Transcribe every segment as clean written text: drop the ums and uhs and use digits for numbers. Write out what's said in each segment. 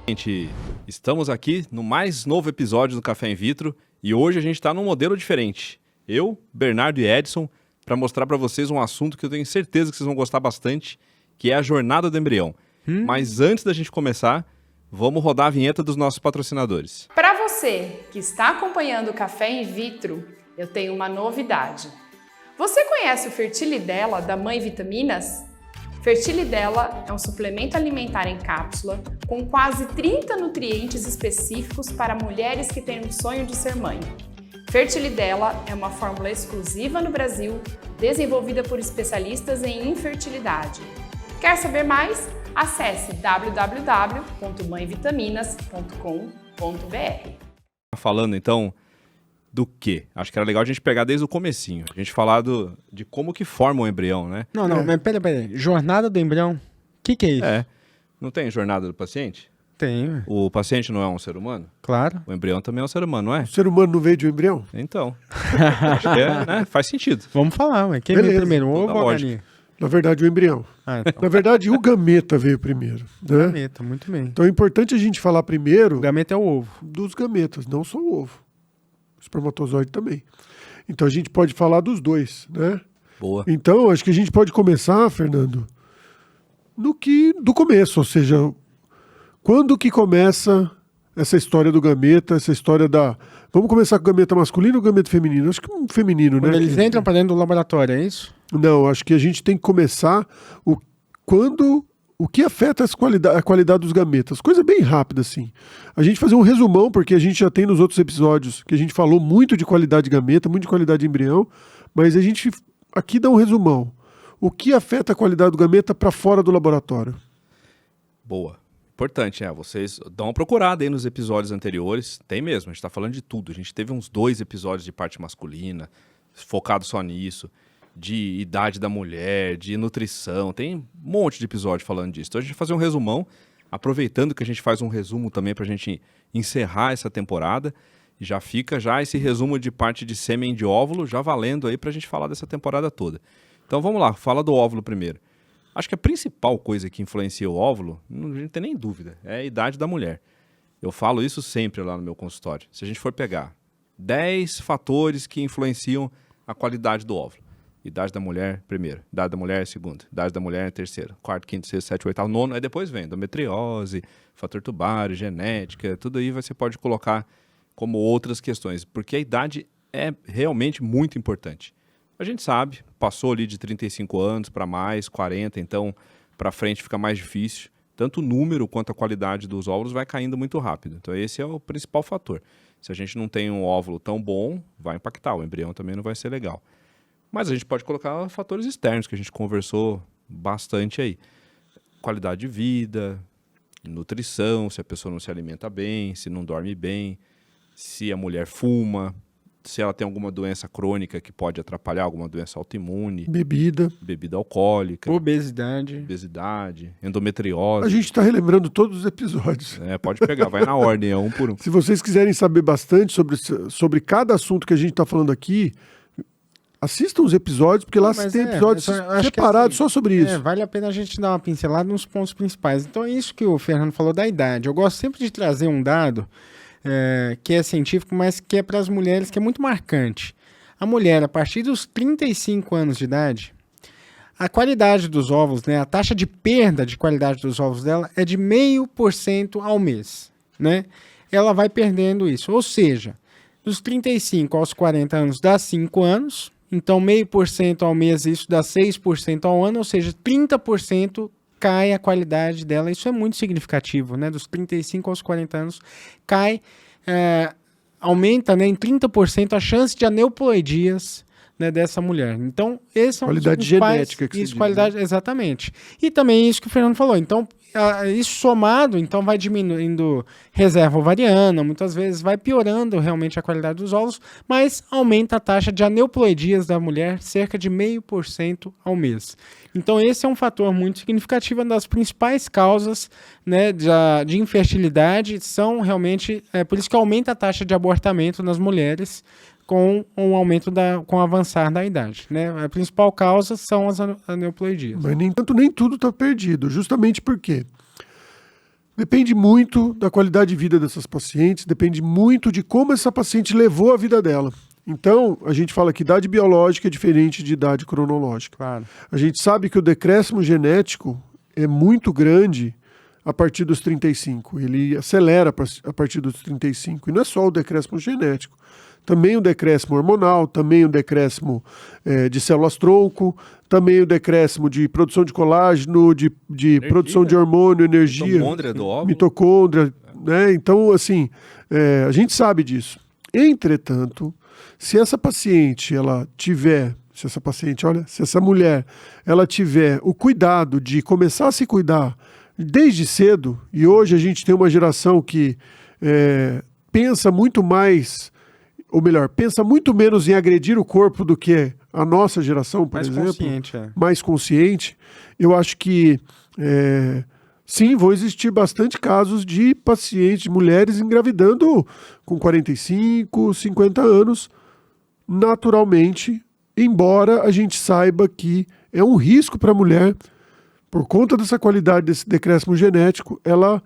Gente, estamos aqui no mais novo episódio do Café in Vitro e hoje a gente está num modelo diferente. Eu, Bernardo e Edson, para mostrar para vocês um assunto que eu tenho certeza que vocês vão gostar bastante, que é a jornada do embrião. Mas antes da gente começar, vamos rodar a vinheta dos nossos patrocinadores. Para você que está acompanhando o Café in Vitro, eu tenho uma novidade. Você conhece o Fertilidela da Mãe Vitaminas? Fertilidela é um suplemento alimentar em cápsula com quase 30 nutrientes específicos para mulheres que têm um sonho de ser mãe. Fertilidela é uma fórmula exclusiva no Brasil, desenvolvida por especialistas em infertilidade. Quer saber mais? Acesse www.mãevitaminas.com.br. Falando então do quê? Acho que era legal a gente pegar desde o comecinho. A gente falar de como que forma o embrião, né? Não, mas peraí. Jornada do embrião? O que é isso? Não tem jornada do paciente? Tem, O paciente não é um ser humano? claro. O embrião também é um ser humano, não é? O ser humano não veio de um embrião? Então, acho que né? Faz sentido. Vamos falar, mas quem Beleza, veio primeiro, o ovo toda ou a lógica. galinha? Na verdade, o embrião. Então, Na verdade, o gameta veio primeiro, né? gameta, muito bem. Então é importante a gente falar primeiro O gameta é o ovo. dos gametas, não só o ovo. O espermatozoide também. Então a gente pode falar dos dois, né? Boa. Então, acho que a gente pode começar, Fernando, do começo, ou seja, quando que começa essa história do gameta, essa história da... Vamos começar com o gameta masculino ou o gameta feminino? Acho que um feminino, Quando né? eles entram para dentro do laboratório, é isso? Não, acho que a gente tem que começar o que afeta a qualidade dos gametas. Coisa bem rápida, assim. A gente fazer um resumão, porque a gente já tem nos outros episódios que a gente falou muito de qualidade de gameta, muito de qualidade de embrião, mas a gente aqui dá um resumão. O que afeta a qualidade do gameta para fora do laboratório? Boa. Importante, vocês dão uma procurada aí nos episódios anteriores. Tem mesmo, a gente tá falando de tudo. A gente teve uns 2 episódios de parte masculina, focado só nisso, de idade da mulher, de nutrição. Tem um monte de episódio falando disso. Então a gente vai fazer um resumão, aproveitando que a gente faz um resumo também pra gente encerrar essa temporada. E já fica esse resumo de parte de sêmen de óvulo já valendo aí pra gente falar dessa temporada toda. Então vamos lá, fala do óvulo primeiro. Acho que a principal coisa que influencia o óvulo, a gente não tem nem dúvida, é a idade da mulher. Eu falo isso sempre lá no meu consultório. Se a gente for pegar 10 fatores que influenciam a qualidade do óvulo. Idade da mulher, primeiro. Idade da mulher, segundo. Idade da mulher, terceiro. Quarto, quinto, sexto, sétimo, oitavo, nono. Aí depois vem endometriose, fator tubário, genética. Tudo aí você pode colocar como outras questões. Porque a idade é realmente muito importante. A gente sabe, passou ali de 35 anos para mais, 40, então para frente fica mais difícil. Tanto o número quanto a qualidade dos óvulos vai caindo muito rápido. Então esse é o principal fator. Se a gente não tem um óvulo tão bom, vai impactar. O embrião também não vai ser legal. Mas a gente pode colocar fatores externos, que a gente conversou bastante aí. Qualidade de vida, nutrição, se a pessoa não se alimenta bem, se não dorme bem, se a mulher fuma, se ela tem alguma doença crônica que pode atrapalhar, alguma doença autoimune, bebida alcoólica, Obesidade. A endometriose. gente está relembrando todos os episódios. Pode pegar, vai na ordem, é um por um. Se vocês quiserem saber bastante sobre cada assunto que a gente está falando aqui, assistam os episódios, porque lá Mas tem episódios separados só sobre isso. Vale a pena a gente dar uma pincelada nos pontos principais. Então é isso que o Fernando falou da idade. Eu gosto sempre de trazer um dado que é científico, mas que é para as mulheres, que é muito marcante. A mulher, a partir dos 35 anos de idade, a qualidade dos óvulos, né, a taxa de perda de qualidade dos óvulos dela é de 0,5% ao mês, né? Ela vai perdendo isso. Ou seja, dos 35 aos 40 anos dá 5 anos, então 0,5% ao mês, isso dá 6% ao ano, ou seja, 30% cai a qualidade dela. Isso é muito significativo, né? Dos 35 aos 40 anos cai, aumenta, né, em 30% a chance de aneuploidias, né, dessa mulher. Então, esse é um qualidade dos principais, genética que isso, se diz, qualidade, né? Exatamente. E também isso que o Fernando falou. Então, isso somado, então vai diminuindo reserva ovariana, muitas vezes vai piorando realmente a qualidade dos óvulos, mas aumenta a taxa de aneuploidias da mulher cerca de 0,5% ao mês. Então esse é um fator muito significativo, uma das principais causas, né, de infertilidade, são realmente, por isso que aumenta a taxa de abortamento nas mulheres com um aumento com o avançar da idade, né? A principal causa são as aneuploidias. Mas nem tudo está perdido, justamente porque Depende muito da qualidade de vida dessas pacientes, depende muito de como essa paciente levou a vida dela. Então, a gente fala que idade biológica é diferente de idade cronológica. Claro. A gente sabe que o decréscimo genético é muito grande a partir dos 35. Ele acelera a partir dos 35. E não é só o decréscimo genético. Também o decréscimo hormonal, também o decréscimo de células-tronco, também o decréscimo de produção de colágeno, de produção de hormônio, energia, Mitocôndria do óvulo. mitocôndria, né? Então, assim, a gente sabe disso. Entretanto, se essa paciente, se essa mulher, ela tiver o cuidado de começar a se cuidar desde cedo, e hoje a gente tem uma geração que pensa muito mais, ou melhor, pensa muito menos em agredir o corpo do que a nossa geração, por exemplo. Mais consciente. Eu acho que, sim, vão existir bastante casos de pacientes, mulheres engravidando com 45, 50 anos, naturalmente, embora a gente saiba que é um risco para a mulher, por conta dessa qualidade desse decréscimo genético, ela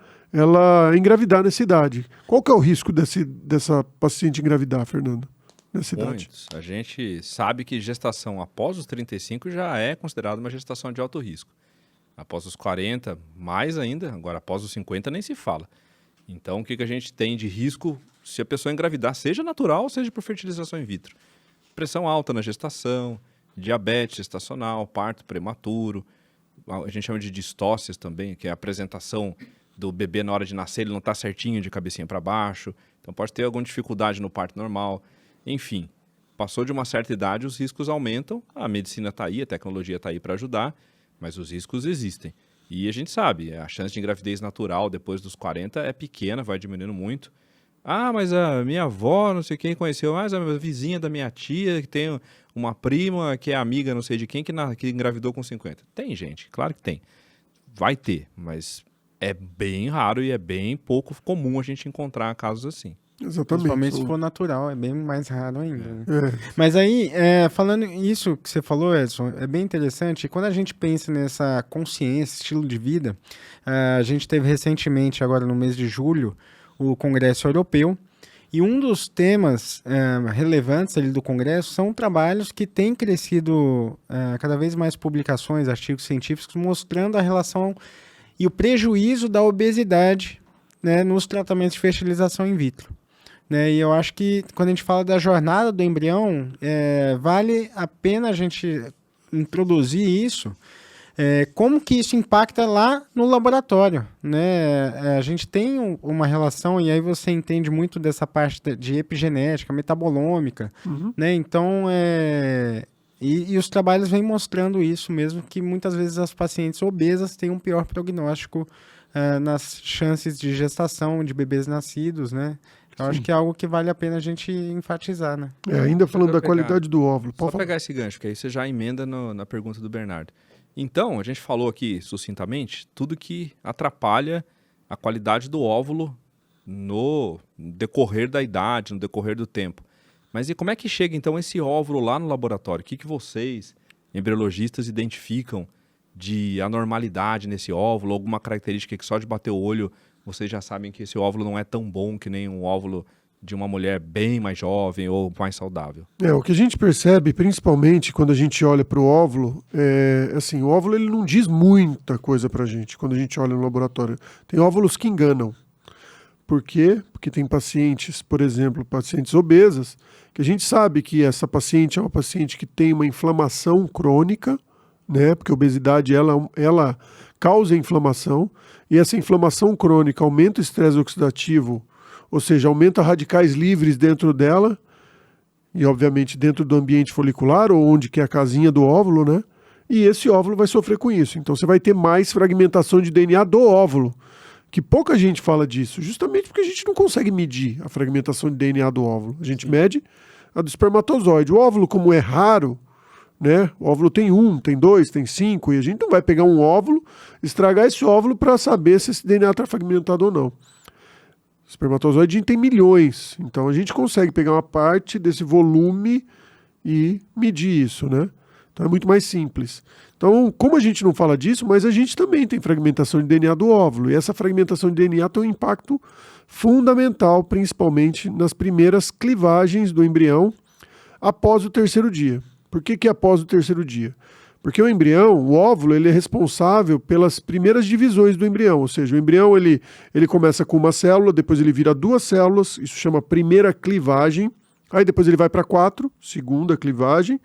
engravidar nessa idade. Qual que é o risco dessa paciente engravidar, Fernando, nessa idade? Muitos. A gente sabe que gestação após os 35 já é considerada uma gestação de alto risco. Após os 40, mais ainda. Agora, após os 50, nem se fala. Então, o que a gente tem de risco se a pessoa engravidar, seja natural, seja por fertilização in vitro? Pressão alta na gestação, diabetes gestacional, parto prematuro. A gente chama de distócias também, que é a apresentação do bebê na hora de nascer, ele não está certinho de cabecinha para baixo. Então, pode ter alguma dificuldade no parto normal. Enfim, passou de uma certa idade, os riscos aumentam. A medicina está aí, a tecnologia está aí para ajudar, mas os riscos existem. E a gente sabe, a chance de gravidez natural depois dos 40 é pequena, vai diminuindo muito. Ah, mas a minha avó, não sei quem conheceu, mas a vizinha da minha tia, que tem uma prima que é amiga não sei de quem, que engravidou com 50. Tem, gente, claro que tem. Vai ter, mas é bem raro e é bem pouco comum a gente encontrar casos assim. Exatamente. Principalmente se for natural, é bem mais raro ainda. Né? Mas aí, falando isso que você falou, Edson, é bem interessante. Quando a gente pensa nessa consciência, estilo de vida, a gente teve recentemente, agora no mês de julho, o Congresso Europeu, e um dos temas relevantes ali do Congresso são trabalhos que têm crescido cada vez mais publicações, artigos científicos, mostrando a relação e o prejuízo da obesidade, né, nos tratamentos de fertilização in vitro. Né? E eu acho que quando a gente fala da jornada do embrião, vale a pena a gente introduzir isso, como que isso impacta lá no laboratório. Né? A gente tem uma relação, e aí você entende muito dessa parte de epigenética, metabolômica. Uhum. Né? Então, e os trabalhos vêm mostrando isso mesmo, que muitas vezes as pacientes obesas têm um pior prognóstico nas chances de gestação de bebês nascidos, né? Eu acho que é algo que vale a pena a gente enfatizar, né? Ainda falando da qualidade do óvulo. Só pegar esse gancho, que aí você já emenda na pergunta do Bernardo. Então, a gente falou aqui, sucintamente, tudo que atrapalha a qualidade do óvulo no decorrer da idade, no decorrer do tempo. Mas e como é que chega, então, esse óvulo lá no laboratório? O que vocês, embriologistas, identificam de anormalidade nesse óvulo? Alguma característica que só de bater o olho vocês já sabem que esse óvulo não é tão bom que nem um óvulo de uma mulher bem mais jovem ou mais saudável? O que a gente percebe, principalmente quando a gente olha para o óvulo, assim, o óvulo ele não diz muita coisa para a gente quando a gente olha no laboratório. Tem óvulos que enganam. Por quê? Porque tem pacientes, por exemplo, pacientes obesas, que a gente sabe que essa paciente é uma paciente que tem uma inflamação crônica, né? Porque a obesidade ela causa inflamação, e essa inflamação crônica aumenta o estresse oxidativo, ou seja, aumenta radicais livres dentro dela, e obviamente dentro do ambiente folicular, ou onde que é a casinha do óvulo, né? E esse óvulo vai sofrer com isso. Então você vai ter mais fragmentação de DNA do óvulo, que pouca gente fala disso, justamente porque a gente não consegue medir a fragmentação de DNA do óvulo. A gente mede a do espermatozoide. O óvulo, como é raro, né? O óvulo tem 1, tem 2, tem 5, e a gente não vai pegar um óvulo, estragar esse óvulo para saber se esse DNA está fragmentado ou não. O espermatozoide a gente tem milhões, então a gente consegue pegar uma parte desse volume e medir isso, né? Então é muito mais simples. Então, como a gente não fala disso, mas a gente também tem fragmentação de DNA do óvulo. E essa fragmentação de DNA tem um impacto fundamental, principalmente nas primeiras clivagens do embrião após o 3º dia. Por que após o 3º dia? Porque o embrião, o óvulo, ele é responsável pelas primeiras divisões do embrião. Ou seja, o embrião ele começa com uma célula, depois ele vira 2 células, isso chama primeira clivagem. Aí depois ele vai para 4, segunda clivagem,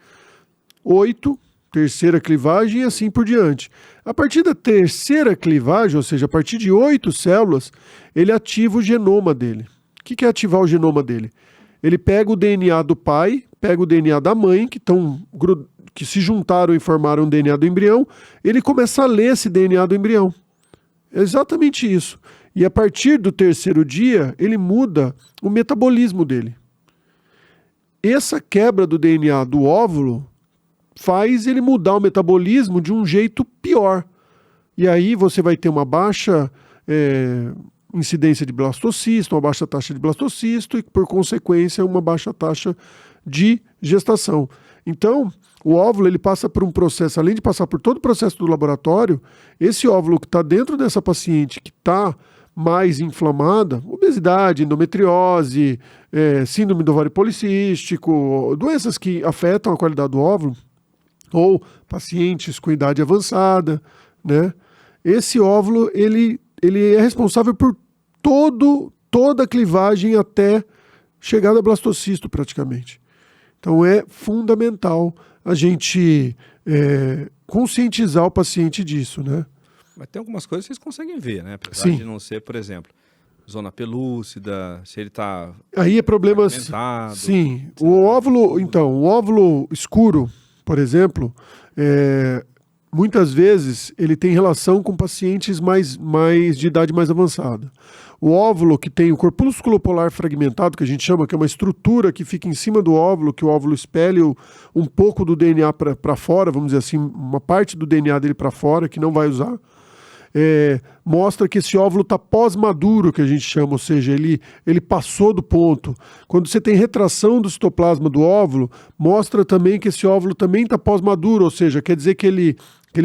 8, terceira clivagem e assim por diante. A partir da 3ª clivagem, ou seja, a partir de 8 células, ele ativa o genoma dele. O que é ativar o genoma dele? Ele pega o DNA do pai, pega o DNA da mãe, que se juntaram e formaram o DNA do embrião, ele começa a ler esse DNA do embrião. É exatamente isso. E a partir do 3º dia, ele muda o metabolismo dele. Essa quebra do DNA do óvulo faz ele mudar o metabolismo de um jeito pior. E aí você vai ter uma baixa incidência de blastocisto, uma baixa taxa de blastocisto e, por consequência, uma baixa taxa de gestação. Então, o óvulo ele passa por um processo, além de passar por todo o processo do laboratório, esse óvulo que está dentro dessa paciente que está mais inflamada, obesidade, endometriose, síndrome do ovário policístico, doenças que afetam a qualidade do óvulo, ou pacientes com idade avançada, né? Esse óvulo ele é responsável por toda a clivagem até chegar a blastocisto praticamente. Então é fundamental a gente conscientizar o paciente disso, né? Mas tem algumas coisas que vocês conseguem ver, né? Apesar Sim. de não ser, por exemplo, zona pelúcida, se ele está Aí é problemas. fragmentado. Sim. O óvulo escuro, por exemplo, muitas vezes ele tem relação com pacientes mais de idade mais avançada. O óvulo que tem o corpúsculo polar fragmentado, que a gente chama, que é uma estrutura que fica em cima do óvulo, que o óvulo espelha um pouco do DNA para fora, vamos dizer assim, uma parte do DNA dele para fora, que não vai usar, mostra que esse óvulo está pós-maduro, que a gente chama, ou seja, ele passou do ponto. Quando você tem retração do citoplasma do óvulo, mostra também que esse óvulo também está pós-maduro, ou seja, quer dizer que ele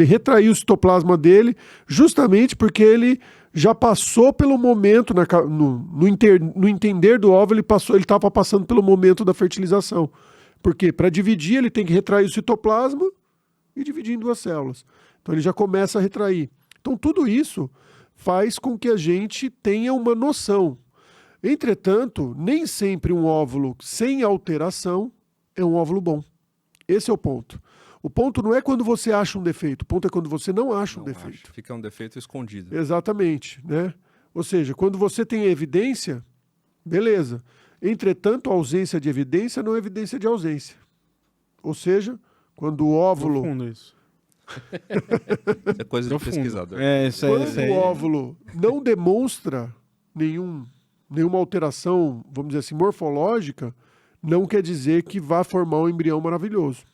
retraiu o citoplasma dele justamente porque ele já passou pelo momento, no entender do óvulo, ele estava passando pelo momento da fertilização. Porque para dividir ele tem que retrair o citoplasma e dividir em 2 células. Então ele já começa a retrair. Então tudo isso faz com que a gente tenha uma noção. Entretanto, nem sempre um óvulo sem alteração é um óvulo bom. Esse é o ponto. O ponto não é quando você acha um defeito, o ponto é quando você não acha um defeito. Fica um defeito escondido. Exatamente, né? Ou seja, quando você tem evidência, beleza. Entretanto, a ausência de evidência não é evidência de ausência. Ou seja, quando o óvulo... Profundo isso. É coisa de Profundo. pesquisador. Quando o óvulo não demonstra nenhuma alteração, vamos dizer assim, morfológica, não quer dizer que vá formar um embrião maravilhoso.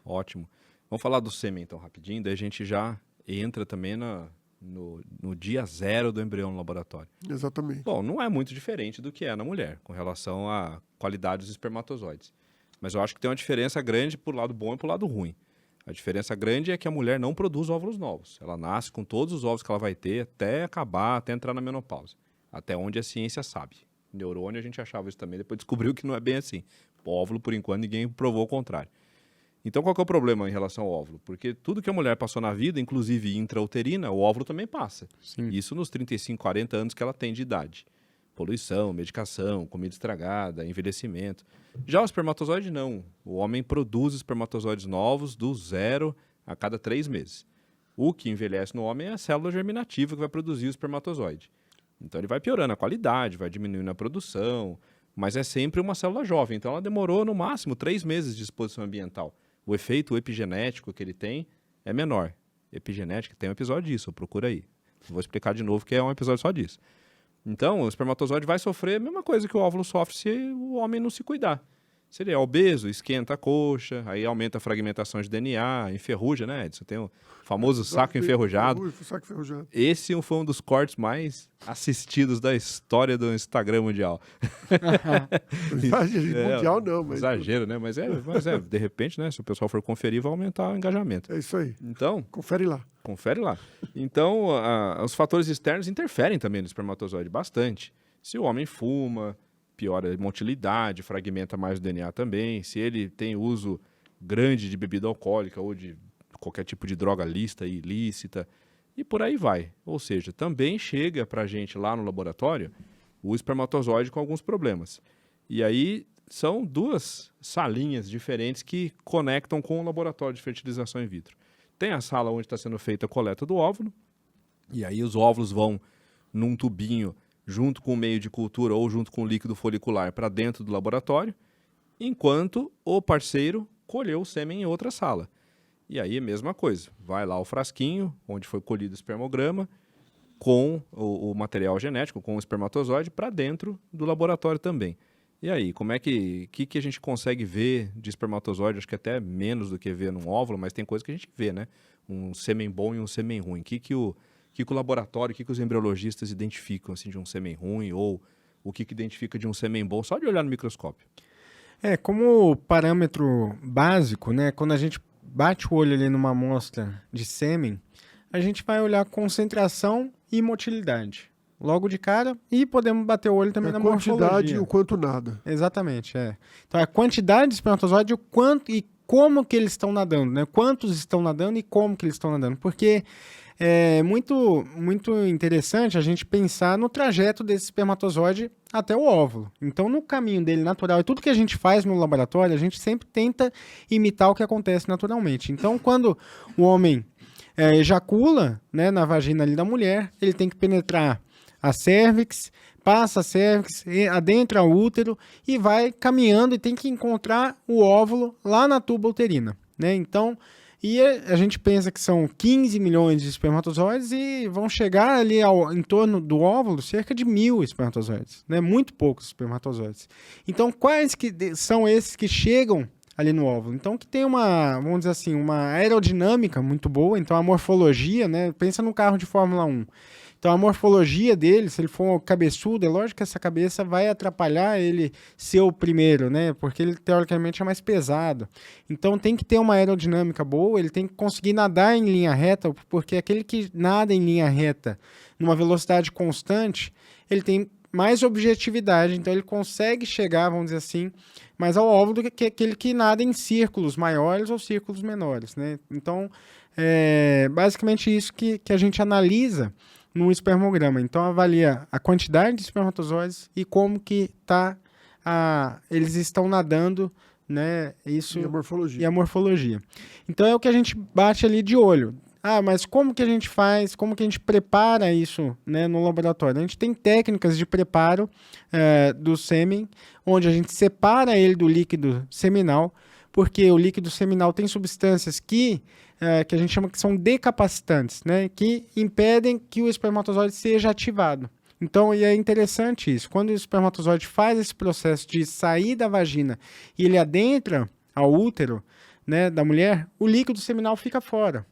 Ótimo. Vamos falar do sêmen, então, rapidinho, daí a gente já entra também no dia 0 do embrião no laboratório. Exatamente. Bom, não é muito diferente do que é na mulher, com relação à qualidade dos espermatozoides. Mas eu acho que tem uma diferença grande pro lado bom e pro lado ruim. A diferença grande é que a mulher não produz óvulos novos. Ela nasce com todos os óvulos que ela vai ter até acabar, até entrar na menopausa. Até onde a ciência sabe. Neurônio a gente achava isso também, depois descobriu que não é bem assim. O óvulo, por enquanto, ninguém provou o contrário. Então, qual que é o problema em relação ao óvulo? Porque tudo que a mulher passou na vida, inclusive intrauterina, o óvulo também passa. Sim. Isso nos 35, 40 anos que ela tem de idade. Poluição, medicação, comida estragada, envelhecimento. Já o espermatozoide, não. O homem produz espermatozoides novos do 0 a cada 3 meses. O que envelhece no homem é a célula germinativa que vai produzir o espermatozoide. Então, ele vai piorando a qualidade, vai diminuindo a produção, mas é sempre uma célula jovem. Então, ela demorou, no máximo, 3 meses de exposição ambiental. O efeito epigenético que ele tem é menor. Epigenética, tem um episódio disso, procura aí. Vou explicar de novo que é um episódio só disso. Então, o espermatozoide vai sofrer a mesma coisa que o óvulo sofre se o homem não se cuidar. Se ele é obeso, esquenta a coxa, aí aumenta a fragmentação de DNA, enferruja, né, Edson? Tem o famoso saco enferrujado. Saco enferrujado. Esse foi um dos cortes mais assistidos da história do Instagram mundial. Mundial não, mas... Exagero, né? Mas de repente, né? Se o pessoal for conferir, vai aumentar o engajamento. É isso aí. Então... Confere lá. Então, os fatores externos interferem também no espermatozoide bastante. Se o homem fuma, piora a motilidade, fragmenta mais o DNA também. Se ele tem uso grande de bebida alcoólica ou de qualquer tipo de droga lícita e ilícita, e por aí vai. Ou seja, também chega para a gente lá no laboratório o espermatozoide com alguns problemas. E aí são duas salinhas diferentes que conectam com o laboratório de fertilização in vitro. Tem a sala onde está sendo feita a coleta do óvulo, e aí os óvulos vão num tubinho junto com o meio de cultura ou junto com o líquido folicular para dentro do laboratório, enquanto o parceiro colheu o sêmen em outra sala. E aí a mesma coisa, vai lá o frasquinho onde foi colhido o espermograma com o material genético, com o espermatozoide, para dentro do laboratório também. E aí, como é que a gente consegue ver de espermatozoide? Acho que até menos do que ver num óvulo, mas tem coisa que a gente vê, né? Um sêmen bom e um sêmen ruim. O que o laboratório, o que os embriologistas identificam assim, de um sêmen ruim ou o que identifica de um sêmen bom, só de olhar no microscópio? Como parâmetro básico, né? Quando a gente bate o olho ali numa amostra de sêmen, a gente vai olhar concentração e motilidade. Logo de cara, e podemos bater o olho também na morfologia. A quantidade e o quanto nada. Exatamente, Então, a quantidade de espermatozoide, o quanto e como que eles estão nadando, né? Quantos estão nadando e como que eles estão nadando. Porque é muito, muito interessante a gente pensar no trajeto desse espermatozoide até o óvulo. Então, no caminho dele natural, e tudo que a gente faz no laboratório, a gente sempre tenta imitar o que acontece naturalmente. Então, quando o homem ejacula, né, na vagina ali da mulher, ele tem que penetrar a cérvix, passa a cérvix, adentra o útero e vai caminhando e tem que encontrar o óvulo lá na tuba uterina, né? Então, e a gente pensa que são 15 milhões de espermatozoides e vão chegar ali em torno do óvulo cerca de 1.000 espermatozoides, né? Muito poucos espermatozoides. Então, quais que são esses que chegam ali no óvulo? Então, que tem vamos dizer assim, uma aerodinâmica muito boa, então a morfologia, né? Pensa no carro de Fórmula 1. Então, a morfologia dele, se ele for cabeçudo, é lógico que essa cabeça vai atrapalhar ele ser o primeiro, né? Porque ele, teoricamente, é mais pesado. Então, tem que ter uma aerodinâmica boa, ele tem que conseguir nadar em linha reta, porque aquele que nada em linha reta, numa velocidade constante, ele tem mais objetividade, então ele consegue chegar, vamos dizer assim, mais ao óvulo do que aquele que nada em círculos maiores ou círculos menores, né? Então, basicamente isso que a gente analisa no espermograma. Então, avalia a quantidade de espermatozoides e como que eles estão nadando, né? Isso, e a morfologia. Então, é o que a gente bate ali de olho. Mas como que a gente faz, como que a gente prepara isso, né, no laboratório? A gente tem técnicas de preparo do sêmen, onde a gente separa ele do líquido seminal, porque o líquido seminal tem substâncias que a gente chama que são decapacitantes, né, que impedem que o espermatozoide seja ativado. Então, e é interessante isso, quando o espermatozoide faz esse processo de sair da vagina e ele adentra ao útero, né, da mulher, o líquido seminal fica fora.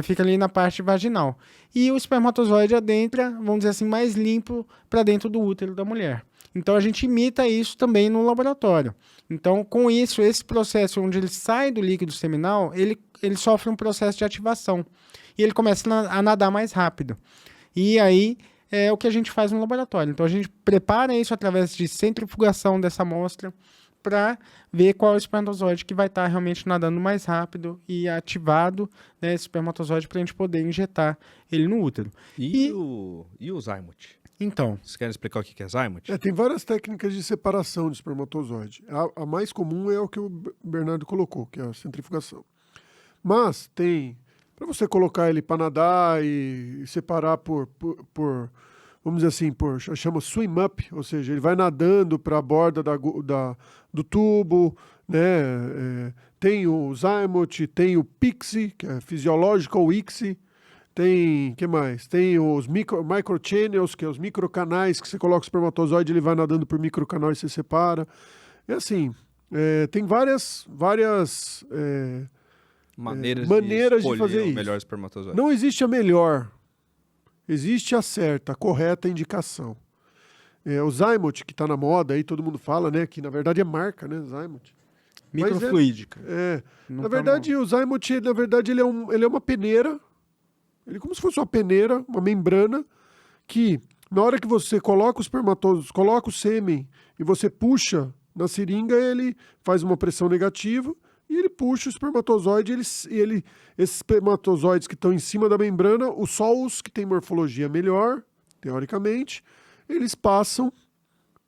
Fica ali na parte vaginal. E o espermatozoide adentra, vamos dizer assim, mais limpo para dentro do útero da mulher. Então, a gente imita isso também no laboratório. Então, com isso, esse processo onde ele sai do líquido seminal, ele sofre um processo de ativação. E ele começa a nadar mais rápido. E aí, é o que a gente faz no laboratório. Então, a gente prepara isso através de centrifugação dessa amostra para ver qual é o espermatozoide que vai estar realmente nadando mais rápido e ativado, né, esse espermatozoide para a gente poder injetar ele no útero. E o Zymote? Então. Vocês querem explicar o que é Zymote? Tem várias técnicas de separação de espermatozoide. A mais comum é o que o Bernardo colocou, que é a centrifugação. Mas tem, para você colocar ele para nadar e separar por vamos dizer assim, chama swim up, ou seja, ele vai nadando para a borda do tubo, né? Tem o Zymote, tem o Pixie, que é Physiological ICSI, tem, que mais? Tem os microchannels, que é os microcanais, que você coloca o espermatozoide, ele vai nadando por microcanal e você separa. É assim, Tem várias Maneiras maneiras de escolher fazer o isso. melhor espermatozoide. Não existe a melhor, existe a certa, a correta indicação. O Zymote, que está na moda, aí todo mundo fala, né? Que na verdade é marca, né? Zymote. Microfluídica. Na Não tá verdade, o Zymote, na verdade, ele é uma peneira. Ele é como se fosse uma peneira, uma membrana, que na hora que você coloca os espermatozoides, coloca o sêmen e você puxa na seringa, ele faz uma pressão negativa e ele puxa o espermatozoide. Esses espermatozoides que estão em cima da membrana, só os que têm morfologia melhor, teoricamente, eles passam,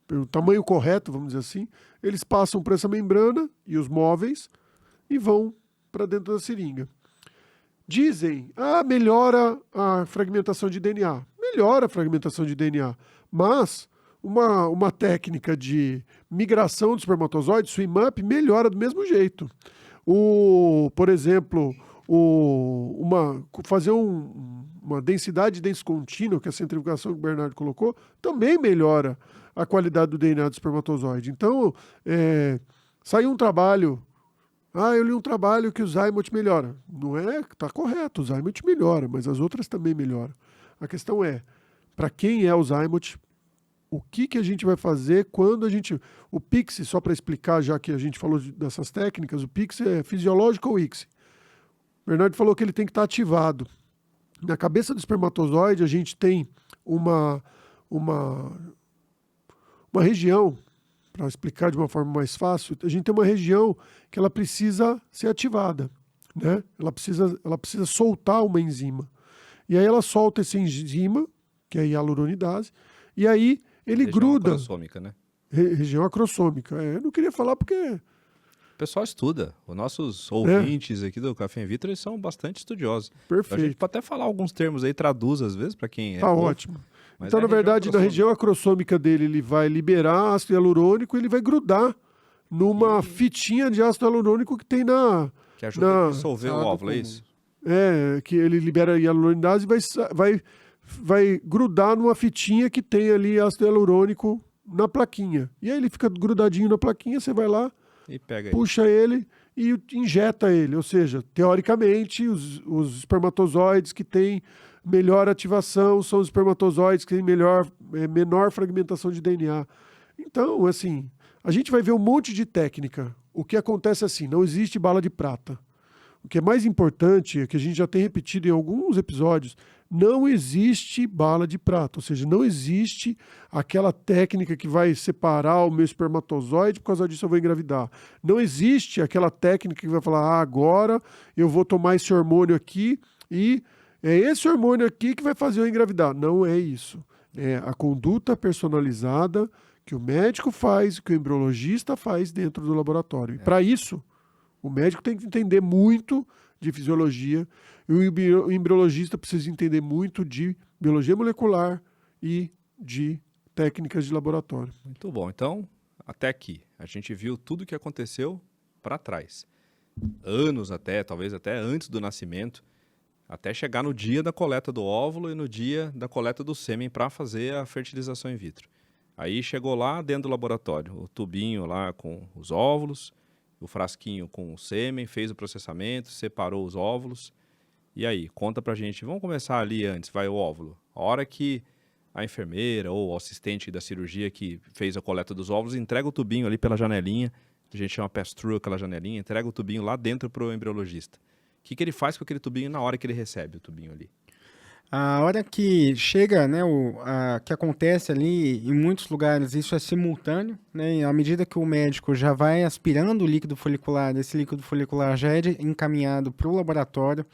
pelo tamanho correto, vamos dizer assim, eles passam por essa membrana e os móveis e vão para dentro da seringa. Dizem, melhora a fragmentação de DNA. Melhora a fragmentação de DNA, mas uma técnica de migração do espermatozoide, swim up, melhora do mesmo jeito. Por exemplo, fazer uma densidade descontínua, que é a centrifugação que o Bernardo colocou, também melhora a qualidade do DNA do espermatozoide. Então, saiu um trabalho... eu li um trabalho que o Zymote melhora. Não é, tá correto, o Zymote melhora, mas as outras também melhoram. A questão é, para quem é o Zymote, o que a gente vai fazer quando a gente... O PIX, só para explicar, já que a gente falou dessas técnicas, o PIX é Physiological ICSI. O Bernardo falou que ele tem que estar ativado. Na cabeça do espermatozoide, a gente tem uma região, para explicar de uma forma mais fácil, a gente tem uma região que ela precisa ser ativada, né? Ela precisa soltar uma enzima. E aí ela solta essa enzima, que é a hialuronidase, e aí ele Região gruda. acrossômica, né? Região acrossômica. Eu não queria falar porque... O pessoal estuda. Os nossos ouvintes aqui do Café in Vitro, eles são bastante estudiosos. Perfeito. Então a gente pode até falar alguns termos aí, traduz às vezes, para quem é Tá povo. ótimo. Mas Então, é na verdade, na acrossômica. região acrossômica dele, ele vai liberar ácido hialurônico e ele vai grudar numa fitinha de ácido hialurônico que tem Que ajuda a dissolver o salada óvulo, é comum. isso? que ele libera a hialuronidase e vai grudar numa fitinha que tem ali ácido hialurônico na plaquinha. E aí ele fica grudadinho na plaquinha, você vai lá, E pega aí. puxa ele e injeta ele. Ou seja, teoricamente, os espermatozoides que têm melhor ativação são os espermatozoides que têm menor fragmentação de DNA. Então, assim, a gente vai ver um monte de técnica. O que acontece assim, não existe bala de prata. O que é mais importante, é que a gente já tem repetido em alguns episódios, não existe bala de prata, ou seja, não existe aquela técnica que vai separar o meu espermatozoide, por causa disso eu vou engravidar. Não existe aquela técnica que vai falar, agora eu vou tomar esse hormônio aqui e é esse hormônio aqui que vai fazer eu engravidar. Não é isso. É a conduta personalizada que o médico faz, que o embriologista faz dentro do laboratório. E para isso, o médico tem que entender muito de fisiologia e o embriologista precisa entender muito de biologia molecular e de técnicas de laboratório. Muito bom. Então, até aqui, a gente viu tudo o que aconteceu para trás. Anos até, talvez até antes do nascimento, até chegar no dia da coleta do óvulo e no dia da coleta do sêmen para fazer a fertilização in vitro. Aí chegou lá dentro do laboratório, o tubinho lá com os óvulos, o frasquinho com o sêmen, fez o processamento, separou os óvulos. E aí, conta pra gente, vamos começar ali antes, vai o óvulo. A hora que a enfermeira ou o assistente da cirurgia que fez a coleta dos óvulos entrega o tubinho ali pela janelinha, a gente chama pass-through aquela janelinha, entrega o tubinho lá dentro pro embriologista. O que ele faz com aquele tubinho na hora que ele recebe o tubinho ali? A hora que chega, né, que acontece ali, em muitos lugares isso é simultâneo, né, e à medida que o médico já vai aspirando o líquido folicular, esse líquido folicular já é encaminhado para o laboratório,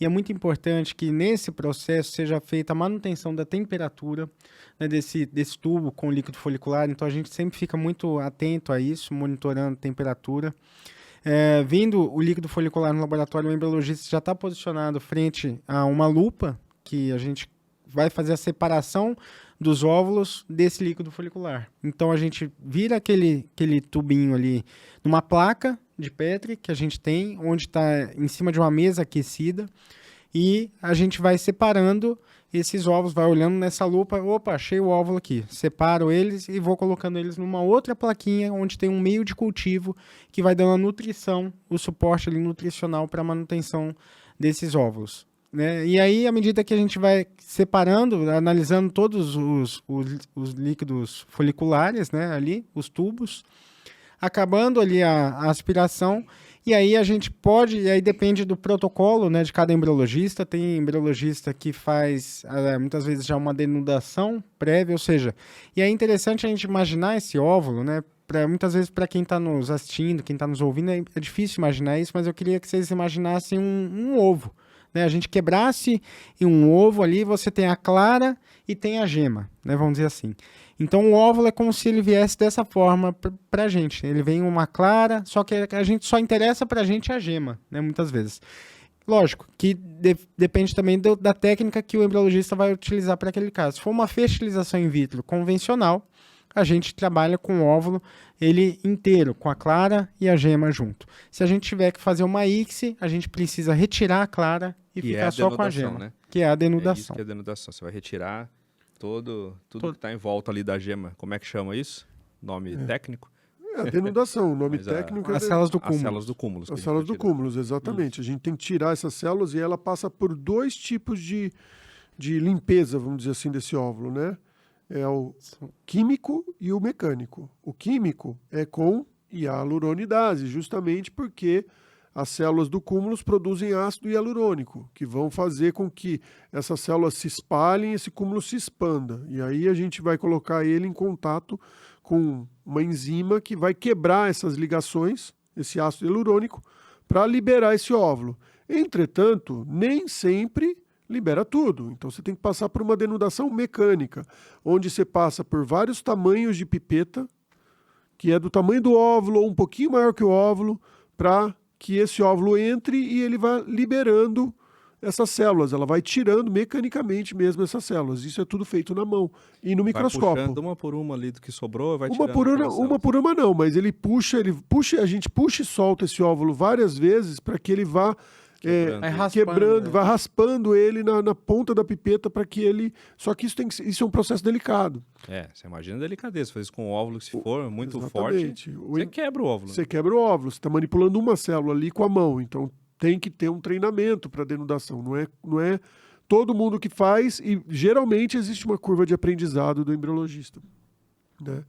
e é muito importante que nesse processo seja feita a manutenção da temperatura, né, desse tubo com líquido folicular, então a gente sempre fica muito atento a isso, monitorando a temperatura. Vindo o líquido folicular no laboratório, o embriologista já está posicionado frente a uma lupa, que a gente vai fazer a separação dos óvulos desse líquido folicular. Então a gente vira aquele tubinho ali numa placa de Petri que a gente tem, onde está em cima de uma mesa aquecida, e a gente vai separando esses ovos, vai olhando nessa lupa, opa, achei o óvulo aqui. Separo eles e vou colocando eles numa outra plaquinha onde tem um meio de cultivo que vai dando a nutrição, o suporte ali nutricional para a manutenção desses óvulos. Né? E aí, à medida que a gente vai separando, analisando todos os líquidos foliculares, né, ali, os tubos, acabando ali a aspiração, e aí a gente pode, e aí depende do protocolo, né, de cada embriologista. Tem embriologista que faz, muitas vezes, já uma denudação prévia, ou seja, e é interessante a gente imaginar esse óvulo, né, muitas vezes para quem está nos assistindo, quem está nos ouvindo, é difícil imaginar isso, mas eu queria que vocês imaginassem um ovo. Né, a gente quebrasse em um ovo ali, você tem a clara e tem a gema, né, vamos dizer assim. Então o óvulo é como se ele viesse dessa forma para a gente. Ele vem uma clara, só que a gente só interessa para a gente a gema, né, muitas vezes. Lógico que depende também da técnica que o embriologista vai utilizar para aquele caso. Se for uma fertilização in vitro convencional, a gente trabalha com o óvulo ele inteiro, com a clara e a gema junto. Se a gente tiver que fazer uma ICSI, a gente precisa retirar a clara e ficar só com a gema, né? Que é a denudação. É isso que é a denudação. Você vai retirar tudo que está em volta ali da gema. Como é que chama isso? Nome técnico? É a denudação. O nome técnico é as células do cúmulo. As células do cúmulo. As células do cúmulo, exatamente. A gente tem que tirar essas células e ela passa por dois tipos de limpeza, vamos dizer assim, desse óvulo, né? É o químico e o mecânico. O químico é com hialuronidase, justamente porque as células do cúmulo produzem ácido hialurônico, que vão fazer com que essas células se espalhem e esse cúmulo se expanda. E aí a gente vai colocar ele em contato com uma enzima que vai quebrar essas ligações, esse ácido hialurônico, para liberar esse óvulo. Entretanto, nem sempre libera tudo. Então você tem que passar por uma denudação mecânica, onde você passa por vários tamanhos de pipeta, que é do tamanho do óvulo ou um pouquinho maior que o óvulo, para que esse óvulo entre e ele vai liberando essas células. Ela vai tirando mecanicamente mesmo essas células. Isso é tudo feito na mão e no microscópio. Vai puxando uma por uma ali do que sobrou, vai uma tirando. Uma por uma não, mas ele puxa, a gente puxa e solta esse óvulo várias vezes para que ele vá quebrando, vai raspando ele na ponta da pipeta para que ele... Só que isso é um processo delicado. Você imagina a delicadeza, fazer isso com o óvulo, que se for muito Exatamente. forte, você quebra o óvulo. Você quebra o óvulo, você está manipulando uma célula ali com a mão, então tem que ter um treinamento para denudação, não é todo mundo que faz, e geralmente existe uma curva de aprendizado do embriologista. Né?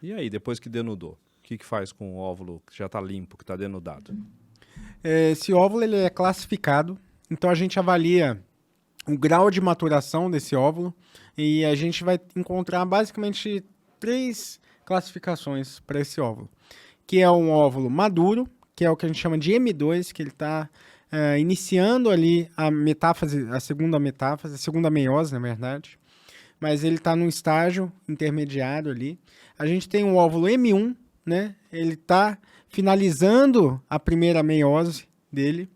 E aí, depois que denudou, o que faz com o óvulo que já está limpo, que está denudado? Esse óvulo ele é classificado, então a gente avalia o grau de maturação desse óvulo e a gente vai encontrar basicamente 3 classificações para esse óvulo, que é um óvulo maduro, que é o que a gente chama de M2, que ele está iniciando ali a metáfase, a segunda meiose, na verdade, mas ele está num estágio intermediário ali. A gente tem um óvulo M1, né? Ele está finalizando a primeira meiose dele,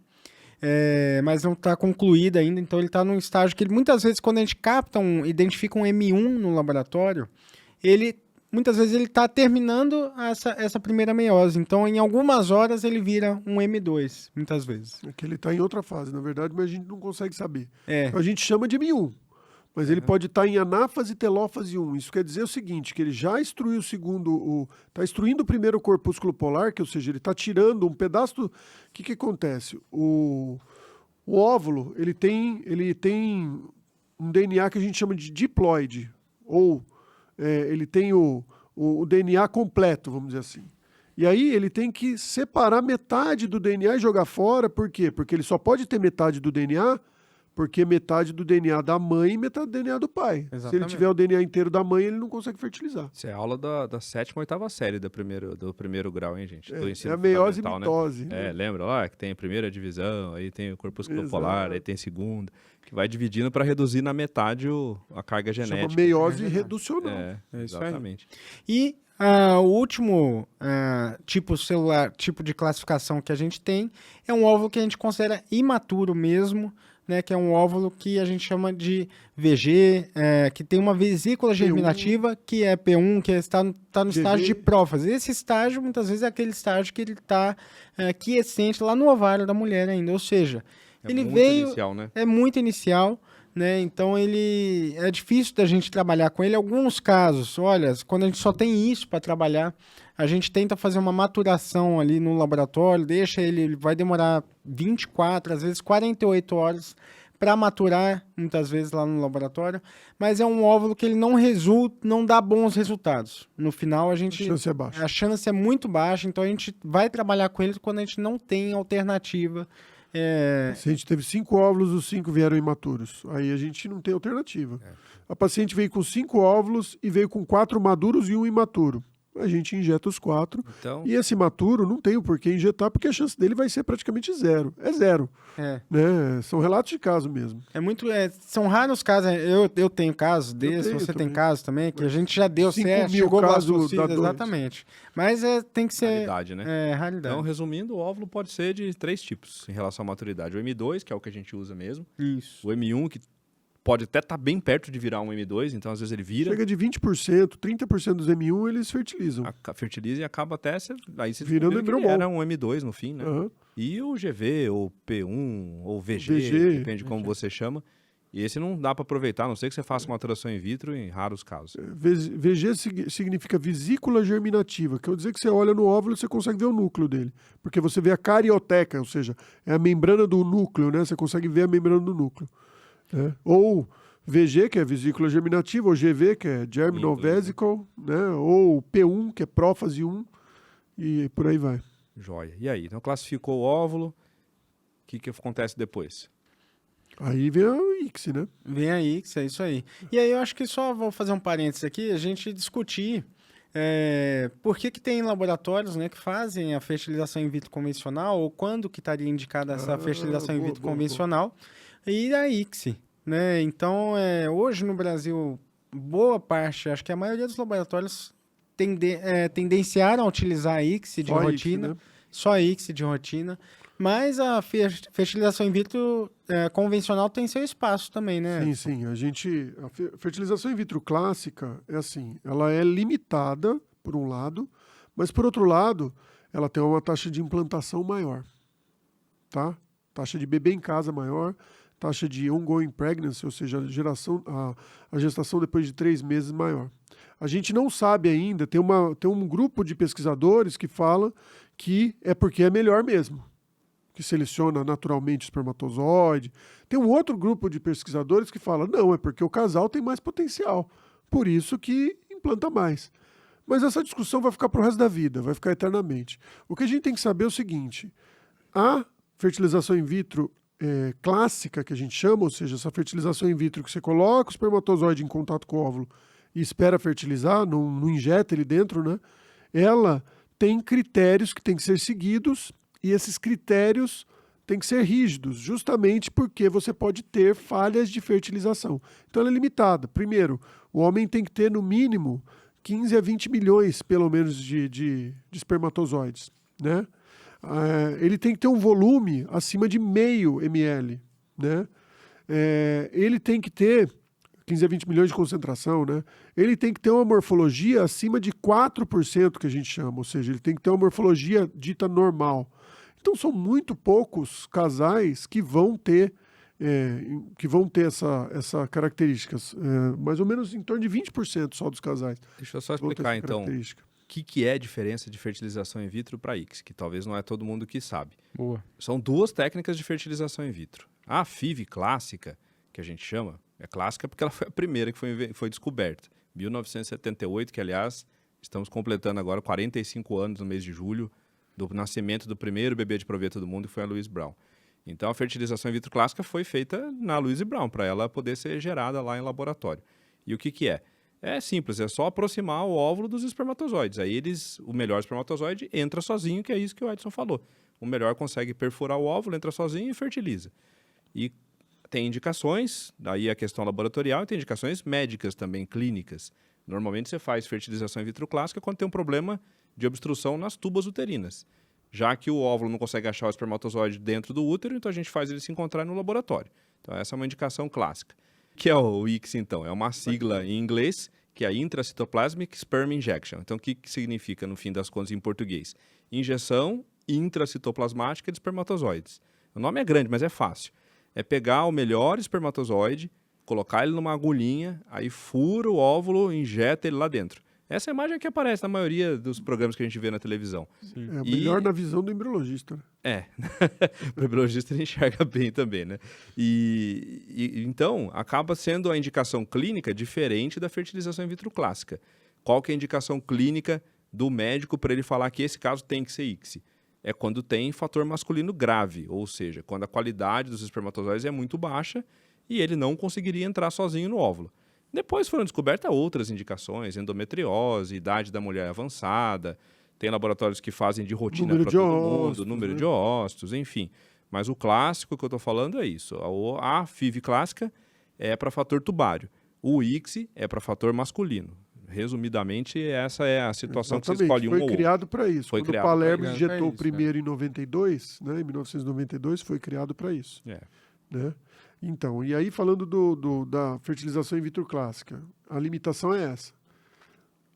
mas não está concluída ainda, então ele está num estágio que muitas vezes quando a gente identifica um M1 no laboratório, muitas vezes ele está terminando essa primeira meiose, então em algumas horas ele vira um M2, muitas vezes. É que ele está em outra fase, na verdade, mas a gente não consegue saber. A gente chama de M1. Mas ele pode estar em anáfase telófase 1. Isso quer dizer o seguinte, que ele já instruiu está instruindo o primeiro corpúsculo polar, que, ou seja, ele está tirando um pedaço O que acontece? O óvulo, ele tem um DNA que a gente chama de diploide, ou ele tem o DNA completo, vamos dizer assim. E aí ele tem que separar metade do DNA e jogar fora. Por quê? Porque ele só pode ter metade do DNA, porque metade do DNA da mãe e metade do DNA do pai. Exatamente. Se ele tiver o DNA inteiro da mãe, ele não consegue fertilizar. Isso é aula da 7ª, 8ª série do primeiro grau, hein, gente? Do ensino a meiose e mitose. Né? Lembra lá que tem a primeira divisão, aí tem o corpúsculo polar, aí tem a segunda, que vai dividindo para reduzir na metade a carga genética. Chama meiose reducional. Exatamente. E o último tipo de classificação que a gente tem é um óvulo que a gente considera imaturo mesmo, né, que é um óvulo que a gente chama de VG, que tem uma vesícula germinativa, que é P1, que está no estágio de prófase. Esse estágio, muitas vezes, é aquele estágio que ele está quiescente lá no ovário da mulher ainda, ou seja, ele muito veio... inicial, né? É muito inicial, né? Então ele é difícil da gente trabalhar com ele. Alguns casos, olha, quando a gente só tem isso para trabalhar, a gente tenta fazer uma maturação ali no laboratório, deixa ele vai demorar 24, às vezes 48 horas para maturar, muitas vezes lá no laboratório, mas é um óvulo que ele não dá bons resultados. No final, A chance é baixa. a chance é muito baixa, então a gente vai trabalhar com ele quando a gente não tem alternativa. Se a gente teve 5 óvulos, os 5 vieram imaturos. Aí a gente não tem alternativa. A paciente veio com 5 óvulos e veio com 4 maduros e 1 imaturo. A gente injeta os 4. Então, E esse imaturo não tem o porquê injetar, porque a chance dele vai ser praticamente zero. É zero. Né? São relatos de caso mesmo. São raros casos, eu tenho casos desses, você tem também. casos também, que a gente já deu 5 certo, mil chegou casos blastocista, da doença. exatamente. Mas tem que ser raridade, né? raridade. Então, resumindo, o óvulo pode ser de 3 tipos em relação à maturidade. O M2, que é o que a gente usa mesmo. Isso. O M1, que pode até estar bem perto de virar um M2, então às vezes ele vira, Chega de 20%, 30% dos M1 eles fertilizam. fertiliza e acaba até... Aí você Virando descobriu que ele embrião. era um M2 no fim, né? Aham. E o GV, ou P1, ou VG, VG, depende de como você chama. E esse não dá para aproveitar, a não ser que você faça maturação in vitro em raros casos. VG significa vesícula germinativa, quer dizer que você olha no óvulo e você consegue ver o núcleo dele. Porque você vê a carioteca, ou seja, é a membrana do núcleo, né? Você consegue ver a membrana do núcleo. Né? Ou VG, que é vesícula germinativa, ou GV, que é germinal vesicle, né? Ou P1, que é prófase 1, e por aí vai. Joia. E aí? Então classificou o óvulo, o que acontece depois? Aí vem a ICSI, né? Vem aí, que é isso aí. E aí eu acho que só vou fazer um parênteses aqui, a gente discutir por que tem laboratórios, né, que fazem a fertilização in vitro convencional, ou quando que estaria indicada essa fertilização in vitro convencional, e a ICSI, né? Então, hoje no Brasil, boa parte, acho que a maioria dos laboratórios tendenciaram a utilizar a ICSI de Só ICSI, rotina, né? só a ICSI de rotina, mas a fertilização in vitro convencional tem seu espaço também, né? Sim, sim. A fertilização in vitro clássica é assim, ela é limitada, por um lado, mas por outro lado, ela tem uma taxa de implantação maior, tá? Taxa de bebê em casa maior, taxa de ongoing pregnancy, ou seja, a gestação depois de 3 meses maior. A gente não sabe ainda, tem um grupo de pesquisadores que fala que é porque é melhor mesmo, que seleciona naturalmente o espermatozoide. Tem um outro grupo de pesquisadores que fala, não, é porque o casal tem mais potencial, por isso que implanta mais. Mas essa discussão vai ficar para o resto da vida, vai ficar eternamente. O que a gente tem que saber é o seguinte, a fertilização in vitro clássica, que a gente chama, ou seja, essa fertilização in vitro que você coloca o espermatozoide em contato com o óvulo e espera fertilizar, não injeta ele dentro, né? Ela tem critérios que têm que ser seguidos e esses critérios têm que ser rígidos, justamente porque você pode ter falhas de fertilização. Então ela é limitada. Primeiro, o homem tem que ter no mínimo 15 a 20 milhões, pelo menos, de espermatozoides, né? Ele tem que ter um volume acima de 0,5 ml, né? Ele tem que ter 15 a 20 milhões de concentração, né? Ele tem que ter uma morfologia acima de 4%, que a gente chama, ou seja, ele tem que ter uma morfologia dita normal. Então são muito poucos casais que vão ter essa características, mais ou menos em torno de 20% só dos casais. Deixa eu só vão ter explicar essa então característica. o que é a diferença de fertilização in vitro para ICSI, que talvez não é todo mundo que sabe. Boa. São 2 técnicas de fertilização in vitro. A FIV clássica, que a gente chama, é clássica porque ela foi a primeira que foi descoberta. 1978, que aliás, estamos completando agora 45 anos no mês de julho do nascimento do primeiro bebê de proveta do mundo, que foi a Louise Brown. Então a fertilização in vitro clássica foi feita na Louise Brown, para ela poder ser gerada lá em laboratório. E o que é? É simples, é só aproximar o óvulo dos espermatozoides. Aí o melhor espermatozoide entra sozinho, que é isso que o Edson falou. O melhor consegue perfurar o óvulo, entra sozinho e fertiliza. E tem indicações, daí a questão laboratorial, e tem indicações médicas também, clínicas. Normalmente você faz fertilização in vitro clássica quando tem um problema de obstrução nas tubas uterinas. Já que o óvulo não consegue achar o espermatozoide dentro do útero, então a gente faz ele se encontrar no laboratório. Então essa é uma indicação clássica. O que é o ICSI, então? É uma sigla em inglês, que é a Intracytoplasmic Sperm Injection. Então o que significa, no fim das contas, em português? Injeção intracitoplasmática de espermatozoides. O nome é grande, mas é fácil. É pegar o melhor espermatozoide, colocar ele numa agulhinha, aí fura o óvulo, injeta ele lá dentro. Essa é a imagem que aparece na maioria dos programas que a gente vê na televisão. É melhor na visão do embriologista. Né? É, o embriologista ele enxerga bem também, né? Então, acaba sendo a indicação clínica diferente da fertilização in vitro clássica. Qual que é a indicação clínica do médico para ele falar que esse caso tem que ser ICSI? É quando tem fator masculino grave, ou seja, quando a qualidade dos espermatozoides é muito baixa e ele não conseguiria entrar sozinho no óvulo. Depois foram descobertas outras indicações, endometriose, idade da mulher avançada, tem laboratórios que fazem de rotina para todo mundo, número de ócitos, enfim. Mas o clássico que eu estou falando é isso. A FIV clássica é para fator tubário. O ICSI é para fator masculino. Resumidamente, essa é a situação. Exatamente. Que você escolhe um ou outro. Foi criado para isso. Quando o Palermo injetou o primeiro em 92, né, em 1992, foi criado para isso. Né? Então, e aí falando da fertilização in vitro clássica, a limitação é essa.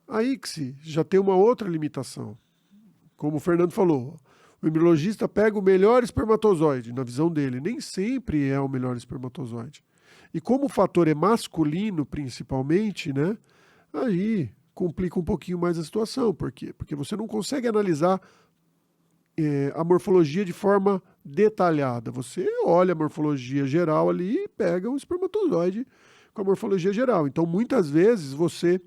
A ICSI já tem uma outra limitação. Como o Fernando falou, o embriologista pega o melhor espermatozoide, na visão dele, nem sempre é o melhor espermatozoide. E como o fator é masculino, principalmente, né, aí complica um pouquinho mais a situação. Por quê? Porque você não consegue analisar a morfologia de forma detalhada. Você olha a morfologia geral ali e pega um espermatozoide com a morfologia geral. Então, muitas vezes, você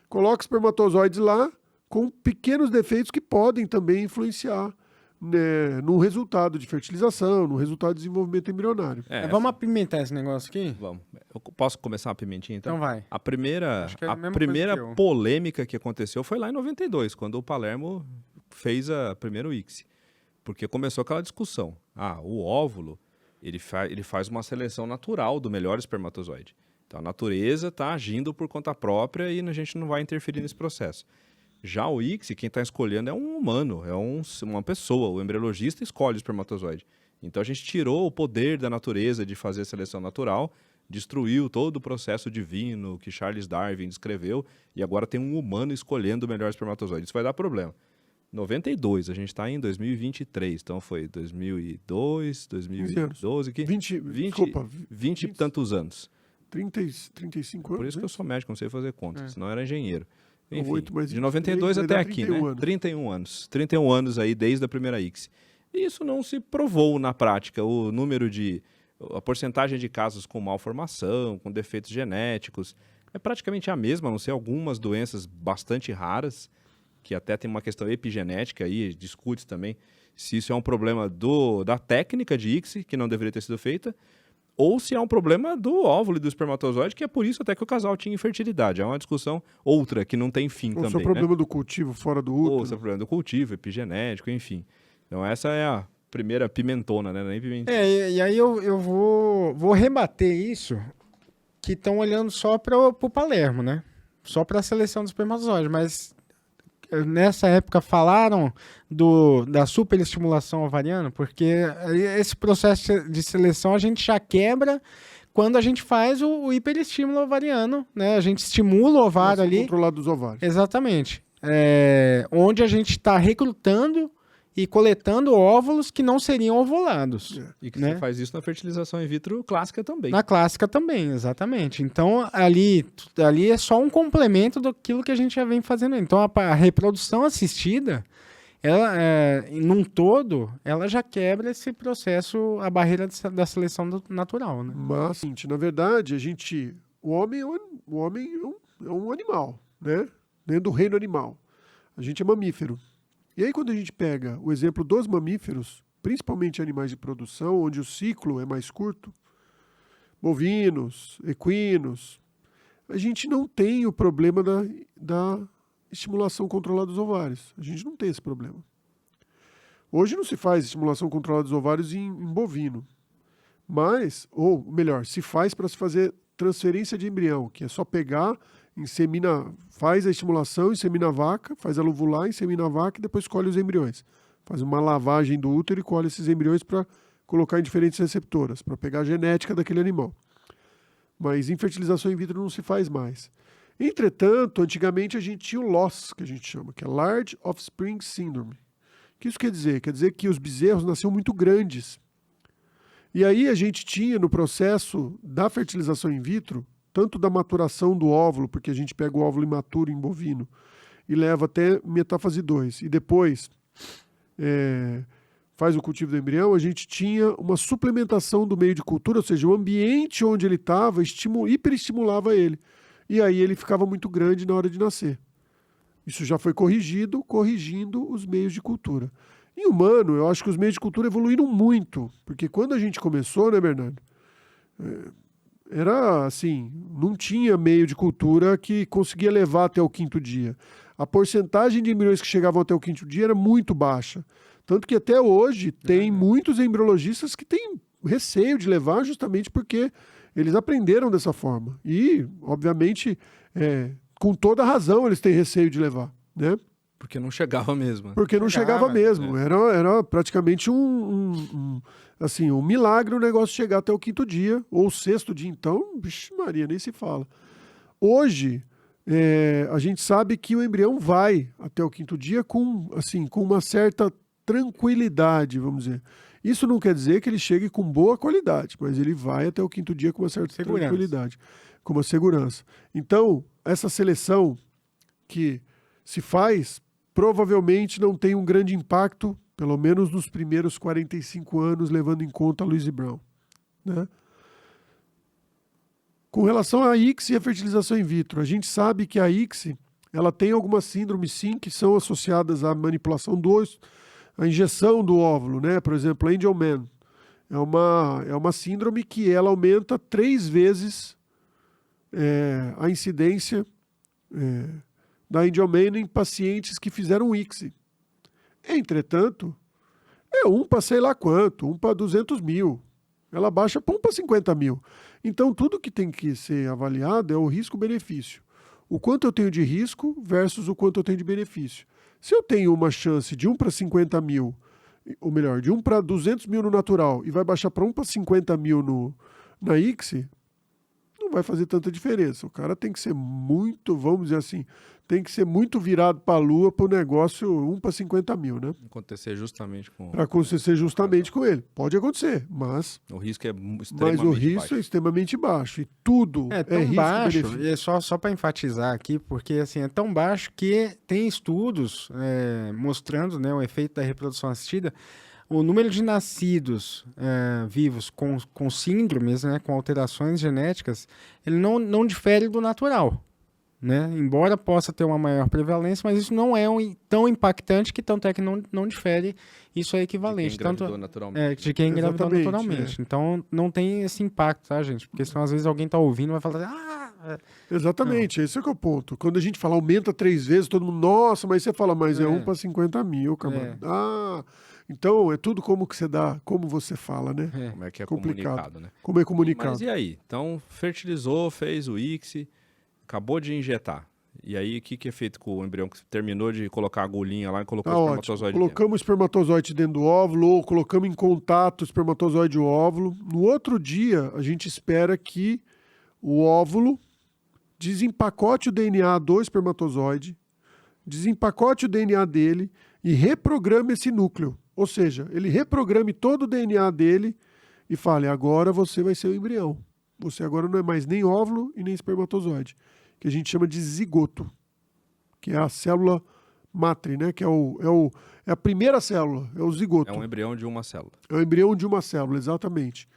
coloca espermatozoides lá com pequenos defeitos que podem também influenciar, né, no resultado de fertilização, no resultado de desenvolvimento embrionário. Vamos apimentar esse negócio aqui? Vamos. Eu posso começar a pimentinha, então? Então vai. A primeira polêmica que aconteceu foi lá em 92, quando o Palermo fez a primeiro ICSI. Porque começou aquela discussão. O óvulo, ele faz uma seleção natural do melhor espermatozoide. Então a natureza está agindo por conta própria e a gente não vai interferir nesse processo. Já o ICSI, quem está escolhendo é um humano, é uma pessoa. O embriologista escolhe o espermatozoide. Então a gente tirou o poder da natureza de fazer a seleção natural, destruiu todo o processo divino que Charles Darwin descreveu e agora tem um humano escolhendo o melhor espermatozoide. Isso vai dar problema. 92, a gente está em 2023, então foi 2002, 2012, 20 e tantos anos. 35 anos. Por isso que eu sou médico, não sei fazer contas, senão eu era engenheiro. Enfim, 8 mais 23, de 92 até aqui, né? Anos. 31 anos. 31 anos aí desde a primeira ICSI. E isso não se provou na prática. A porcentagem de casos com malformação, com defeitos genéticos, é praticamente a mesma, a não ser algumas doenças bastante raras, que até tem uma questão epigenética aí, discute também se isso é um problema da técnica de ICSI, que não deveria ter sido feita, ou se é um problema do óvulo e do espermatozoide, que é por isso até que o casal tinha infertilidade. É uma discussão outra, que não tem fim também. Ou se é o problema do cultivo fora do útero. Ou se é o problema do cultivo, epigenético, enfim. Então essa é a primeira pimentona, né? Nem pimentinha. E aí eu vou rebater isso, que estão olhando só para o Palermo, né? Só para a seleção dos espermatozoides, mas nessa época falaram da superestimulação ovariana, porque esse processo de seleção a gente já quebra quando a gente faz o hiperestímulo ovariano, né? A gente estimula o ovário ali. Controlado dos ovários. Exatamente. Onde a gente está recrutando e coletando óvulos que não seriam ovulados. E que você faz isso na fertilização in vitro clássica também. Na clássica também, exatamente. Então, ali é só um complemento daquilo que a gente já vem fazendo. Então, a reprodução assistida, ela, num todo, ela já quebra esse processo, a barreira da seleção natural. Né? Mas, na verdade, o homem é um animal, né? Dentro do reino animal. A gente é mamífero. E aí, quando a gente pega o exemplo dos mamíferos, principalmente animais de produção, onde o ciclo é mais curto, bovinos, equinos, a gente não tem o problema da estimulação controlada dos ovários. A gente não tem esse problema. Hoje não se faz estimulação controlada dos ovários em bovino. Mas, ou melhor, se faz para se fazer transferência de embrião, que é só pegar, faz a estimulação, insemina a vaca, faz ela ovular, insemina a vaca e depois colhe os embriões. Faz uma lavagem do útero e colhe esses embriões para colocar em diferentes receptoras, para pegar a genética daquele animal. Mas em fertilização in vitro não se faz mais. Entretanto, antigamente a gente tinha o LOS, que a gente chama, que é Large Offspring Syndrome. O que isso quer dizer? Quer dizer que os bezerros nasciam muito grandes. E aí a gente tinha no processo da fertilização in vitro, tanto da maturação do óvulo, porque a gente pega o óvulo imaturo em bovino e leva até metáfase 2, e depois faz o cultivo do embrião, a gente tinha uma suplementação do meio de cultura, ou seja, o ambiente onde ele estava hiperestimulava ele. E aí ele ficava muito grande na hora de nascer. Isso já foi corrigindo os meios de cultura. Em humano, eu acho que os meios de cultura evoluíram muito, porque quando a gente começou, né, Bernardo? Era assim, não tinha meio de cultura que conseguia levar até o 5º dia. A porcentagem de embriões que chegavam até o 5º dia era muito baixa. Tanto que até hoje tem muitos embriologistas que têm receio de levar justamente porque eles aprenderam dessa forma. E, obviamente, com toda razão eles têm receio de levar, né? Porque não chegava mesmo. Porque não chegava mesmo. Era praticamente um milagre o negócio chegar até o 5º dia, ou o 6º dia, então, vixe Maria, nem se fala. Hoje, a gente sabe que o embrião vai até o 5º dia com uma certa tranquilidade, vamos dizer. Isso não quer dizer que ele chegue com boa qualidade, mas ele vai até o 5º dia com uma certa tranquilidade, com uma segurança. Então, essa seleção que se faz provavelmente não tem um grande impacto, pelo menos nos primeiros 45 anos, levando em conta a Louise Brown, né? Com relação à ICSI e a fertilização in vitro, a gente sabe que a ICSI ela tem algumas síndromes, sim, que são associadas à manipulação a injeção do óvulo, né? Por exemplo, Angelman é uma síndrome que ela aumenta 3 vezes a incidência da Angelman em pacientes que fizeram ICSI. Entretanto, é 1 para sei lá quanto, 1 para 200 mil. Ela baixa para 1 para 50 mil. Então, tudo que tem que ser avaliado é o risco-benefício. O quanto eu tenho de risco versus o quanto eu tenho de benefício. Se eu tenho uma chance de 1 para 50 mil, ou melhor, de 1 para 200 mil no natural e vai baixar para 1 para 50 mil na ICSI, não vai fazer tanta diferença. O cara tem que ser muito, vamos dizer assim, tem que ser muito virado para a lua para o negócio 1 para 50 mil, né? Acontecer justamente com... Para acontecer justamente com ele. Pode acontecer, mas... O risco é extremamente Mas o risco baixo. é extremamente baixo. E tudo É tão risco baixo, benefício. e é só para enfatizar aqui, porque assim, é tão baixo que tem estudos mostrando, né, o efeito da reprodução assistida. O número de nascidos vivos com síndromes, né, com alterações genéticas, ele não difere do natural, né? Embora possa ter uma maior prevalência, mas isso não é tão impactante que tanto é que não difere, isso é equivalente. De quem engravidou naturalmente. De quem engravidou Exatamente, naturalmente. Então não tem esse impacto, tá, gente? Porque senão às vezes alguém tá ouvindo e vai falar, Exatamente, esse é que é o ponto. Quando a gente fala aumenta 3 vezes, todo mundo, nossa, mas você fala, mas é 1 para 50 mil, camarada. Então é tudo como que você dá, como você fala, né? Como é que é Complicado. comunicado, né? Como é comunicado. Mas e aí? Então, fertilizou, fez o ICSI, acabou de injetar. E aí, o que é feito com o embrião que terminou de colocar a agulhinha lá e colocou o espermatozoide dentro? Colocamos o espermatozoide dentro do óvulo ou colocamos em contato o espermatozoide e o óvulo. No outro dia, a gente espera que o óvulo desempacote o DNA do espermatozoide, desempacote o DNA dele e reprograme esse núcleo. Ou seja, ele reprograme todo o DNA dele e fale, agora você vai ser o embrião. Você agora não é mais nem óvulo e nem espermatozoide, que a gente chama de zigoto, que é a célula matre, né? Que é a primeira célula, é o zigoto. É um embrião de uma célula. É o embrião de uma célula, exatamente.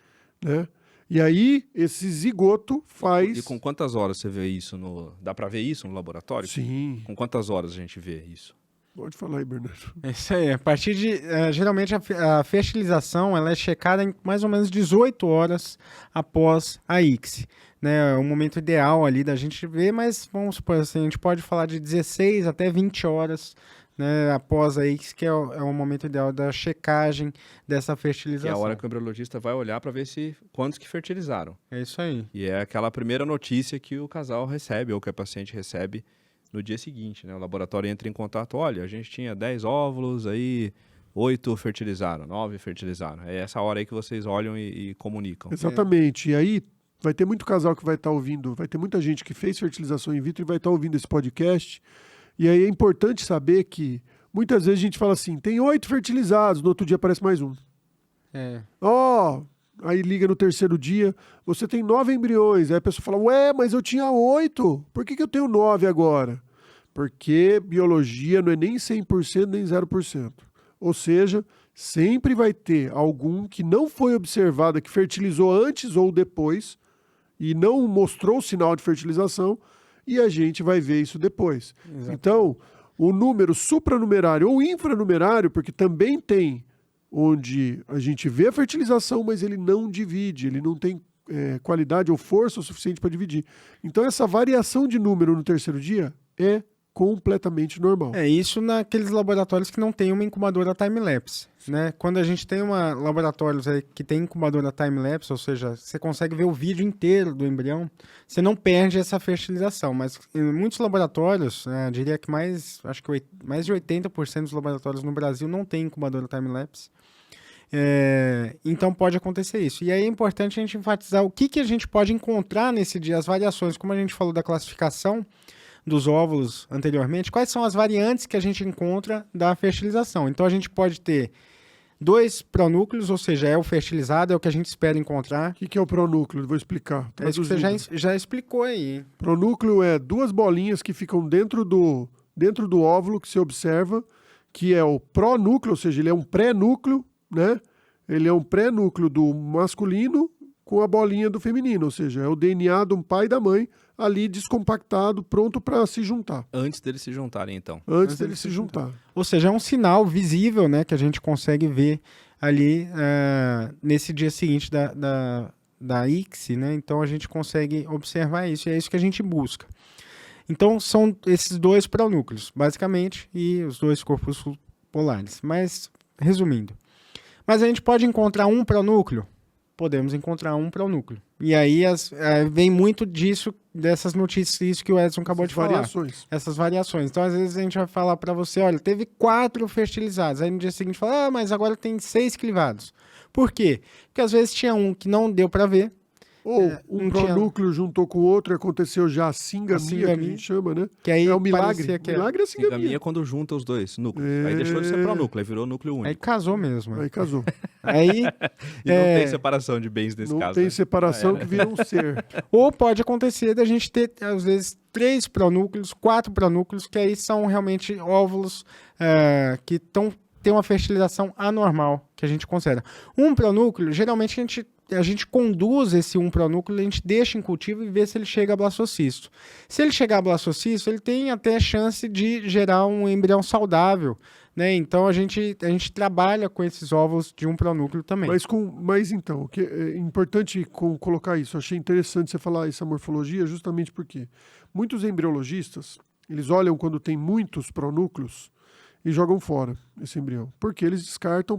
Né? E aí, esse zigoto faz... E com quantas horas você vê isso? Dá para ver isso no laboratório? Sim. Com quantas horas a gente vê isso? Pode falar aí, Bernardo. É isso aí. A partir de... geralmente a fertilização ela é checada em mais ou menos 18 horas após a ICSI. Né? É o momento ideal ali da gente ver, mas vamos supor assim, a gente pode falar de 16 até 20 horas, né, após a ICSI, que é o momento ideal da checagem dessa fertilização. Que é a hora que o embriologista vai olhar para ver quantos que fertilizaram. É isso aí. E é aquela primeira notícia que o casal recebe, ou que a paciente recebe no dia seguinte, né? O laboratório entra em contato, olha, a gente tinha 10 óvulos, aí 8 fertilizaram, 9 fertilizaram. É essa hora aí que vocês olham e comunicam. Exatamente. E aí vai ter muito casal que vai estar ouvindo, vai ter muita gente que fez fertilização in vitro e vai estar ouvindo esse podcast. E aí é importante saber que muitas vezes a gente fala assim, tem 8 fertilizados, no outro dia aparece mais um. aí liga no terceiro dia, você tem 9 embriões. Aí a pessoa fala, ué, mas eu tinha 8, por que eu tenho 9 agora? Porque biologia não é nem 100% nem 0%. Ou seja, sempre vai ter algum que não foi observado, que fertilizou antes ou depois, e não mostrou sinal de fertilização, e a gente vai ver isso depois. Exato. Então, o número supranumerário ou infranumerário, porque também tem onde a gente vê a fertilização, mas ele não divide, ele não tem qualidade ou força o suficiente para dividir. Então, essa variação de número no terceiro dia é completamente normal. É isso naqueles laboratórios que não tem uma incubadora time-lapse, né? Quando a gente tem laboratórios aí que tem incubadora time-lapse, ou seja, você consegue ver o vídeo inteiro do embrião, você não perde essa fertilização, mas em muitos laboratórios, diria que mais de 80% dos laboratórios no Brasil não tem incubadora time-lapse. Então pode acontecer isso. E aí é importante a gente enfatizar o que a gente pode encontrar nesse dia, as variações, como a gente falou da classificação dos óvulos anteriormente, quais são as variantes que a gente encontra da fertilização. Então a gente pode ter 2 pronúcleos, ou seja, é o fertilizado, é o que a gente espera encontrar. O que é o pronúcleo? Vou explicar. É isso que você já explicou aí. Hein? Pronúcleo é 2 bolinhas que ficam dentro do óvulo que se observa, que é o pronúcleo, ou seja, ele é um pré-núcleo, né? Ele é um pré-núcleo do masculino com a bolinha do feminino, ou seja, é o DNA do pai e da mãe ali descompactado, pronto para se juntar. Antes deles se juntarem, então. Antes deles se juntar. Ou seja, é um sinal visível, né, que a gente consegue ver ali nesse dia seguinte da ICSI, né? Então a gente consegue observar isso, e é isso que a gente busca. Então são esses 2 pronúcleos, basicamente, e os 2 corpos polares. Mas, resumindo, mas a gente pode encontrar um pronúcleo? Podemos encontrar um pronúcleo. E aí vem muito dessas notícias que o Edson acabou de falar. Essas variações. Então, às vezes, a gente vai falar para você, olha, teve 4 fertilizados. Aí no dia seguinte fala, mas agora tem 6 clivados. Por quê? Porque às vezes tinha um que não deu para ver. Ou um pronúcleo juntou com o outro e aconteceu já a singamia, que a gente chama, né? Que aí é o milagre. Milagre é a singamia. Singamia é quando junta os 2 núcleos. Aí deixou de ser pronúcleo, aí virou núcleo único. Aí casou mesmo. Aí casou. Aí, e não tem separação de bens nesse não caso. Não tem né? separação que vira um ser. Ou pode acontecer da gente ter, às vezes, 3 pronúcleos, 4 pronúcleos, que aí são realmente óvulos que tem uma fertilização anormal, que a gente considera. Um pronúcleo, geralmente a gente conduz esse pronúcleo, a gente deixa em cultivo e vê se ele chega a blastocisto. Se ele chegar a blastocisto, ele tem até chance de gerar um embrião saudável, né? Então a gente trabalha com esses óvulos de um pronúcleo também. Mas então, o que é importante colocar isso, eu achei interessante você falar essa morfologia, justamente porque muitos embriologistas, eles olham quando tem muitos pronúcleos e jogam fora esse embrião. Porque eles descartam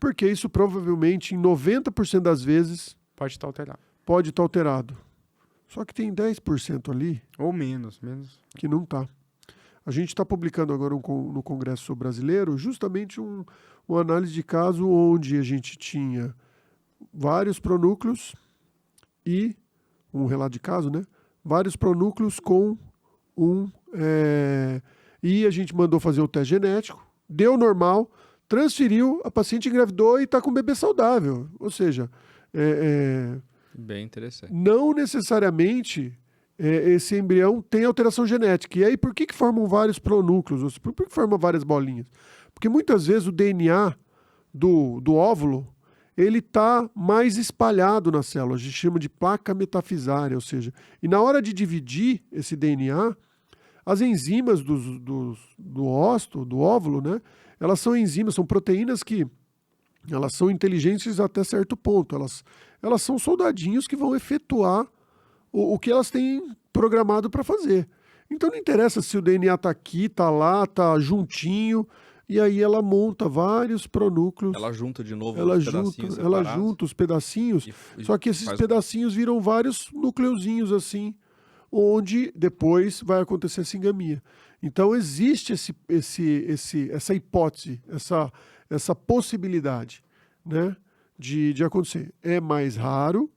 porque isso provavelmente em 90% das vezes pode estar alterado. Pode estar alterado. Só que tem 10% ali. Ou menos. Que não está. A gente está publicando agora no Congresso Brasileiro justamente uma análise de caso onde a gente tinha vários pronúcleos e um relato de caso, né? Vários pronúcleos com e a gente mandou fazer o teste genético, deu normal, transferiu, a paciente engravidou e está com um bebê saudável. Ou seja, bem interessante. Não necessariamente esse embrião tem alteração genética. E aí, por que formam vários pronúcleos? Por que formam várias bolinhas? Porque muitas vezes o DNA do óvulo ele está mais espalhado na célula. A gente chama de placa metafisária, ou seja, e na hora de dividir esse DNA, as enzimas do óvulo, do óvulo, né? Elas são enzimas, são proteínas que elas são inteligentes até certo ponto. Elas são soldadinhos que vão efetuar o que elas têm programado para fazer. Então não interessa se o DNA está aqui, está lá, está juntinho, e aí ela monta vários pronúcleos. Ela junta de novo os pedacinhos. Ela junta os pedacinhos, só que esses pedacinhos viram vários nucleuzinhos assim, onde depois vai acontecer a singamia. Então existe essa hipótese, essa possibilidade, né, de acontecer. É mais raro,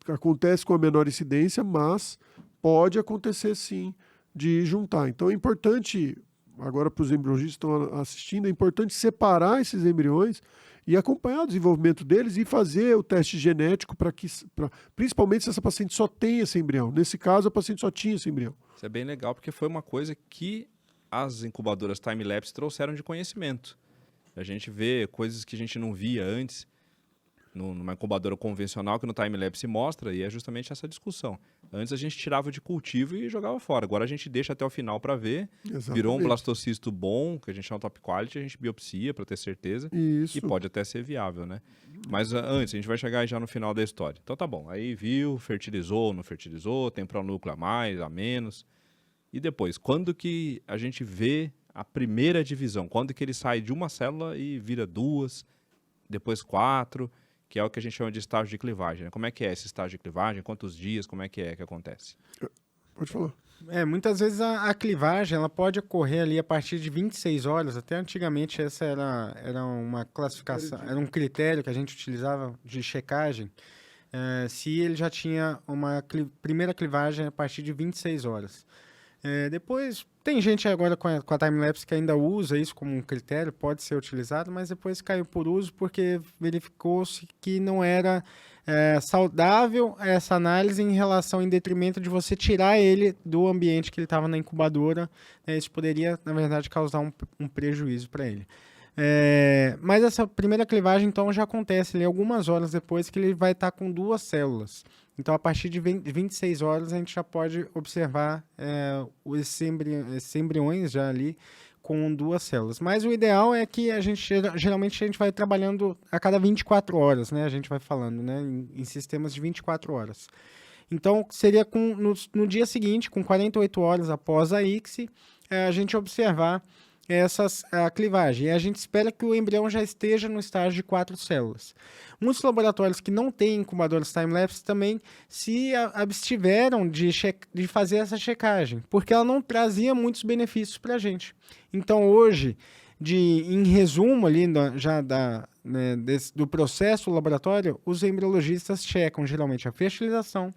acontece com a menor incidência, mas pode acontecer sim de juntar. Então é importante, agora para os embriologistas que estão assistindo, é importante separar esses embriões e acompanhar o desenvolvimento deles e fazer o teste genético principalmente se essa paciente só tem esse embrião. Nesse caso, a paciente só tinha esse embrião. Isso é bem legal, porque foi uma coisa que as incubadoras time-lapse trouxeram de conhecimento. A gente vê coisas que a gente não via antes numa incubadora convencional, que no time-lapse mostra, e é justamente essa discussão. Antes a gente tirava de cultivo e jogava fora. Agora a gente deixa até o final para ver. Exatamente. Virou um blastocisto bom, que a gente chama top quality, a gente biopsia para ter certeza. Isso. E pode até ser viável, né? Mas antes, a gente vai chegar já no final da história. Então tá bom, aí viu, fertilizou, não fertilizou, tem pronúcleo a mais, a menos. E depois, quando que a gente vê a primeira divisão? Quando que ele sai de uma célula e vira 2, depois 4, que é o que a gente chama de estágio de clivagem, né? Como é que é esse estágio de clivagem? Quantos dias? Como é que acontece? Pode falar. Muitas vezes a clivagem ela pode ocorrer ali a partir de 26 horas. Até antigamente essa era uma classificação, era um critério que a gente utilizava de checagem, se ele já tinha uma primeira clivagem a partir de 26 horas. Depois, tem gente agora com a time-lapse que ainda usa isso como um critério, pode ser utilizado, mas depois caiu por uso porque verificou-se que não era saudável essa análise em detrimento de você tirar ele do ambiente que ele estava na incubadora. Isso poderia, na verdade, causar um prejuízo para ele. Mas essa primeira clivagem, então, já acontece ali algumas horas depois que ele vai estar com 2 células. Então, a partir de 26 horas, a gente já pode observar esses embriões já ali com 2 células. Mas o ideal é que geralmente a gente vai trabalhando a cada 24 horas, né? A gente vai falando, né? Em sistemas de 24 horas. Então, seria no dia seguinte, com 48 horas após a ICSI, a gente observar a clivagem. E a gente espera que o embrião já esteja no estágio de 4 células. Muitos laboratórios que não têm incubadoras time-lapse também se abstiveram de fazer essa checagem, porque ela não trazia muitos benefícios para a gente. Então, hoje, em resumo ali do processo do laboratório, os embriologistas checam geralmente a fertilização,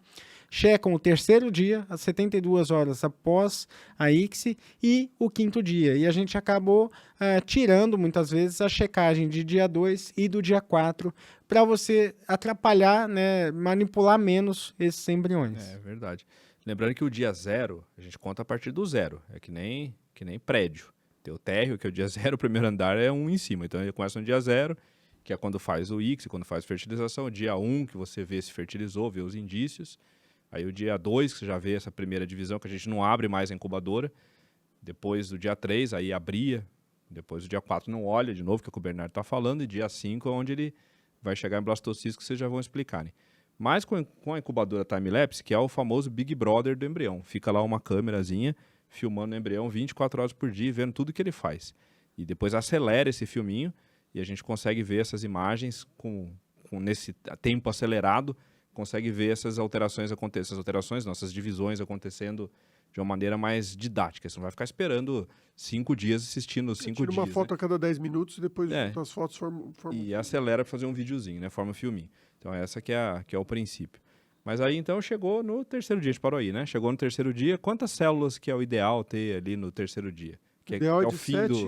checam o 3º dia, às 72 horas após a ICSI, e o 5º dia. E a gente acabou tirando, muitas vezes, a checagem de dia 2 e do dia 4, para você atrapalhar, né, manipular menos esses embriões. É verdade. Lembrando que o dia 0, a gente conta a partir do 0. É que nem prédio. Tem o térreo, que é o dia 0, o primeiro andar é um em cima. Então ele começa no dia 0, que é quando faz o ICSI, quando faz fertilização. O dia 1, que você vê se fertilizou, vê os indícios. Aí o dia 2, que você já vê essa primeira divisão, que a gente não abre mais a incubadora. Depois do dia 3, aí abria. Depois do dia 4 não olha de novo, que é o que o Bernardo está falando. E dia 5 é onde ele vai chegar em blastocisto, que vocês já vão explicar, né? Mas com a incubadora time-lapse, que é o famoso Big Brother do embrião. Fica lá uma câmerazinha filmando o embrião 24 horas por dia, vendo tudo que ele faz. E depois acelera esse filminho e a gente consegue ver essas imagens nesse tempo acelerado, consegue ver essas alterações nossas divisões acontecendo de uma maneira mais didática. Você não vai ficar esperando 5 dias assistindo 5 dias. Tira uma foto a cada 10 minutos e depois as fotos formam e acelera para fazer um videozinho, né? Forma um filminho. Então essa que é o princípio. Mas aí então chegou no 3º dia, a gente parou aí, né? Chegou no 3º dia, quantas células que é o ideal ter ali no 3º dia? O ideal é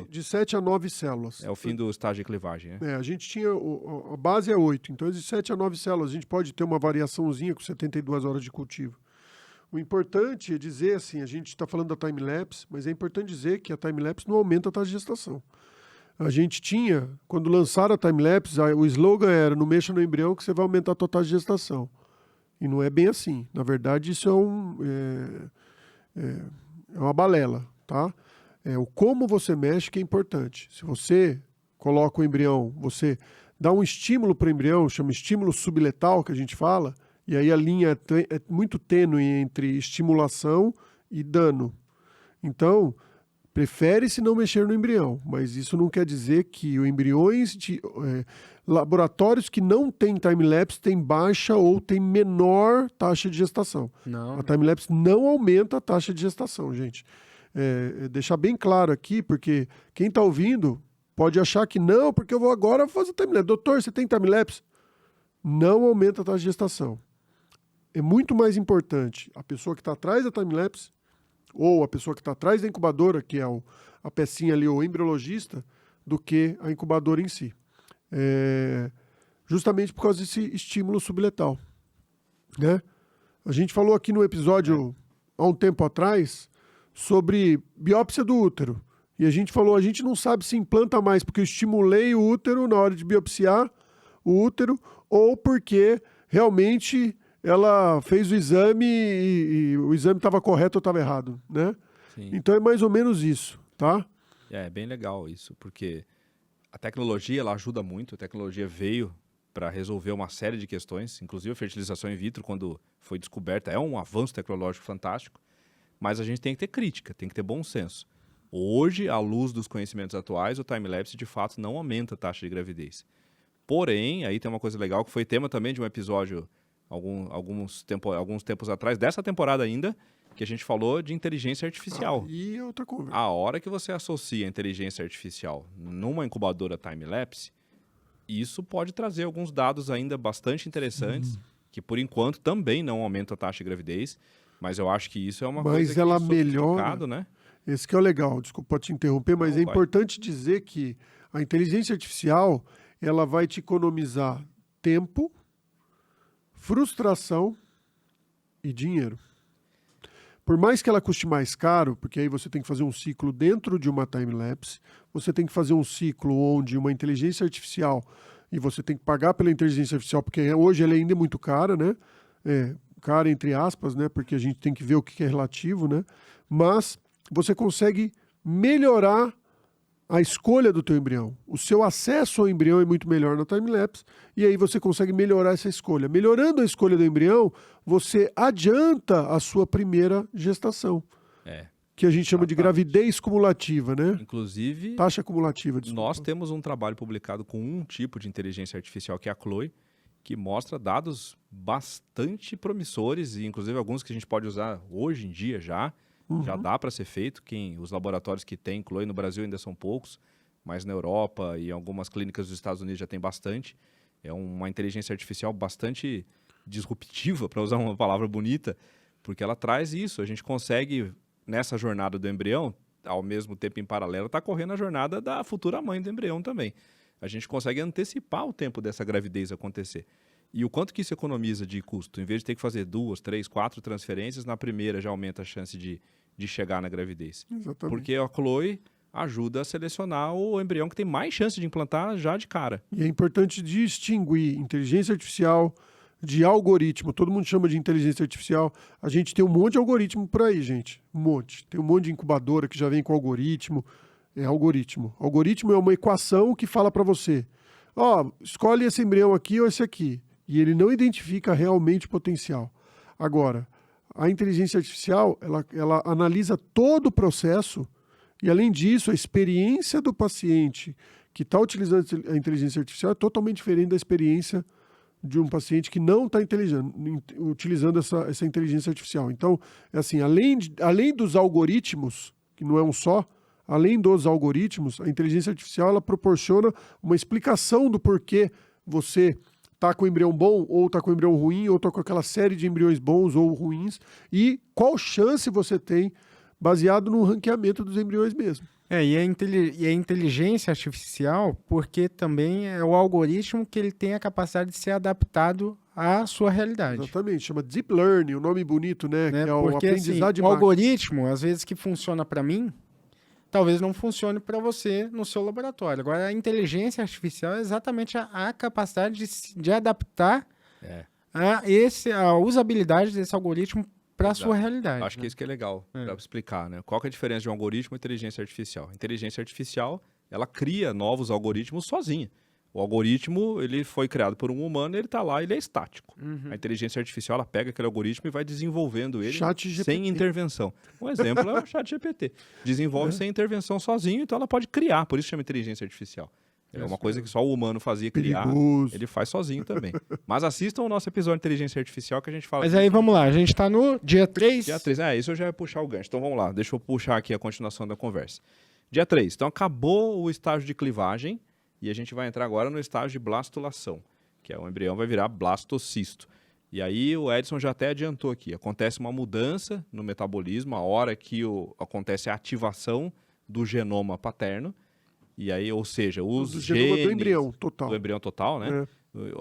de 7 a 9 células. É o fim do estágio de clivagem, né? A gente tinha, a base é 8, então de 7 a 9 células. A gente pode ter uma variaçãozinha com 72 horas de cultivo. O importante é dizer assim, a gente está falando da time-lapse, mas é importante dizer que a time-lapse não aumenta a taxa de gestação. A gente tinha, quando lançaram a time-lapse, o slogan era, não mexa no embrião que você vai aumentar a tua taxa de gestação. E não é bem assim. Na verdade, isso é uma balela, tá? O como você mexe que é importante. Se você coloca o embrião, você dá um estímulo para o embrião, chama estímulo subletal, que a gente fala, e aí a linha é muito tênue entre estimulação e dano. Então, prefere-se não mexer no embrião, mas isso não quer dizer que os embriões de laboratórios que não têm time-lapse têm baixa ou têm menor taxa de gestação. Não. A time-lapse não aumenta a taxa de gestação, gente. Deixar bem claro aqui, porque quem está ouvindo pode achar que não, porque eu vou agora fazer time-lapse. Doutor, você tem time-lapse? Não aumenta a taxa de gestação. É muito mais importante a pessoa que está atrás da time-lapse ou a pessoa que está atrás da incubadora, que é a pecinha ali, o embriologista, do que a incubadora em si. justamente por causa desse estímulo subletal, né? A gente falou aqui no episódio, há um tempo atrás, sobre biópsia do útero. E a gente falou, a gente não sabe se implanta mais porque eu estimulei o útero na hora de biopsiar o útero ou porque realmente ela fez o exame e o exame estava correto ou estava errado, né? Sim. Então é mais ou menos isso, tá? É bem legal isso, porque a tecnologia ela ajuda muito, a tecnologia veio para resolver uma série de questões, inclusive a fertilização in vitro, quando foi descoberta, é um avanço tecnológico fantástico, mas a gente tem que ter crítica, tem que ter bom senso. Hoje, à luz dos conhecimentos atuais, o time-lapse de fato não aumenta a taxa de gravidez. Porém, aí tem uma coisa legal que foi tema também de um episódio alguns tempos atrás, dessa temporada ainda, que a gente falou de inteligência artificial. E é outra conversa. A hora que você associa a inteligência artificial numa incubadora time-lapse, isso pode trazer alguns dados ainda bastante interessantes, que por enquanto também não aumentam a taxa de gravidez, mas eu acho que isso é uma coisa que ela é sofisticado, melhora, né? Esse que é o legal, desculpa te interromper, mas Não, é vai. importante dizer que a inteligência artificial, ela vai te economizar tempo, frustração e dinheiro. Por mais que ela custe mais caro, porque aí você tem que fazer um ciclo dentro de uma time-lapse, você tem que fazer um ciclo onde uma inteligência artificial, e você tem que pagar pela inteligência artificial, porque hoje ela ainda é muito cara, né? Cara entre aspas, né? Porque a gente tem que ver o que é relativo, né? Mas você consegue melhorar a escolha do teu embrião. O seu acesso ao embrião é muito melhor na time-lapse e aí você consegue melhorar essa escolha. Melhorando a escolha do embrião, você adianta a sua primeira gestação, que a gente chama de gravidez cumulativa, né? Inclusive, Taxa cumulativa, desculpa. nós temos um trabalho publicado com um tipo de inteligência artificial, que é a Chloe, que mostra dados bastante promissores e inclusive alguns que a gente pode usar hoje em dia já dá para ser feito. Os laboratórios que têm Chloe no Brasil ainda são poucos, mas na Europa e em algumas clínicas dos Estados Unidos já tem bastante. É uma inteligência artificial bastante disruptiva, para usar uma palavra bonita, porque ela traz isso. A gente consegue, nessa jornada do embrião, ao mesmo tempo em paralelo, está correndo a jornada da futura mãe do embrião também. A gente consegue antecipar o tempo dessa gravidez acontecer. E o quanto que isso economiza de custo? Em vez de ter que fazer 2, 3, 4 transferências, na primeira já aumenta a chance de chegar na gravidez. Exatamente. Porque a Chloe ajuda a selecionar o embrião que tem mais chance de implantar já de cara. E é importante distinguir inteligência artificial de algoritmo. Todo mundo chama de inteligência artificial. A gente tem um monte de algoritmo por aí, gente. Um monte. Tem um monte de incubadora que já vem com algoritmo. É algoritmo. Algoritmo é uma equação que fala para você, escolhe esse embrião aqui ou esse aqui. E ele não identifica realmente o potencial. Agora, a inteligência artificial, ela analisa todo o processo e, além disso, a experiência do paciente que está utilizando a inteligência artificial é totalmente diferente da experiência de um paciente que não está utilizando essa inteligência artificial. Então, é assim, além dos algoritmos, que não é um só, além dos algoritmos, a inteligência artificial ela proporciona uma explicação do porquê você está com o embrião bom, ou está com o embrião ruim, ou está com aquela série de embriões bons ou ruins, e qual chance você tem baseado no ranqueamento dos embriões mesmo. E a inteligência artificial, porque também é o algoritmo que ele tem a capacidade de ser adaptado à sua realidade. Exatamente, chama Deep Learning, o nome bonito, né? Que é o Porque aprendizado de o algoritmo, às vezes que funciona para mim, talvez não funcione para você no seu laboratório. Agora, a inteligência artificial é exatamente a capacidade de adaptar a usabilidade desse algoritmo para a sua realidade. Acho que isso que é legal para explicar, né? Qual que é a diferença de um algoritmo e inteligência artificial? A inteligência artificial, ela cria novos algoritmos sozinha. O algoritmo, ele foi criado por um humano, ele está lá, ele é estático. A inteligência artificial, ela pega aquele algoritmo e vai desenvolvendo ele sem intervenção. Um exemplo é o ChatGPT. Desenvolve sem intervenção sozinho, então ela pode criar, por isso chama inteligência artificial. É uma coisa que só o humano fazia criar, ele faz sozinho também. Mas assistam o nosso episódio de inteligência artificial que a gente fala... Mas aí vamos lá, a gente está no dia 3. Dia 3, isso eu já ia puxar o gancho. Então vamos lá, deixa eu puxar aqui a continuação da conversa. Dia 3, então acabou o estágio de clivagem, e a gente vai entrar agora no estágio de blastulação, que é o embrião vai virar blastocisto. E aí o Edson já até adiantou aqui, acontece uma mudança no metabolismo, a hora que acontece a ativação do genoma paterno, E aí, ou seja, os Do genoma genes... do embrião total. Do embrião total, né?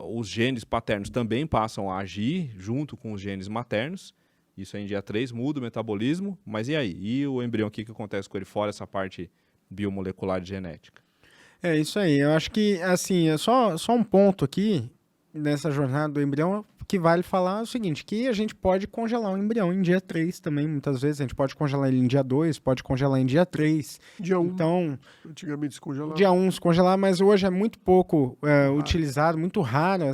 Os genes paternos também passam a agir junto com os genes maternos. Isso aí em dia 3 muda o metabolismo. Mas e aí? E o embrião, o que acontece com ele fora essa parte biomolecular e genética? É isso aí. Eu acho que, assim, é só um ponto aqui nessa jornada do embrião que vale falar o seguinte, que a gente pode congelar o embrião em dia 3 também, muitas vezes. A gente pode congelar ele em dia 2, pode congelar em dia 3. Dia 1, então, antigamente se congelava. Dia 1 se congelar, mas hoje é muito pouco utilizado, muito raro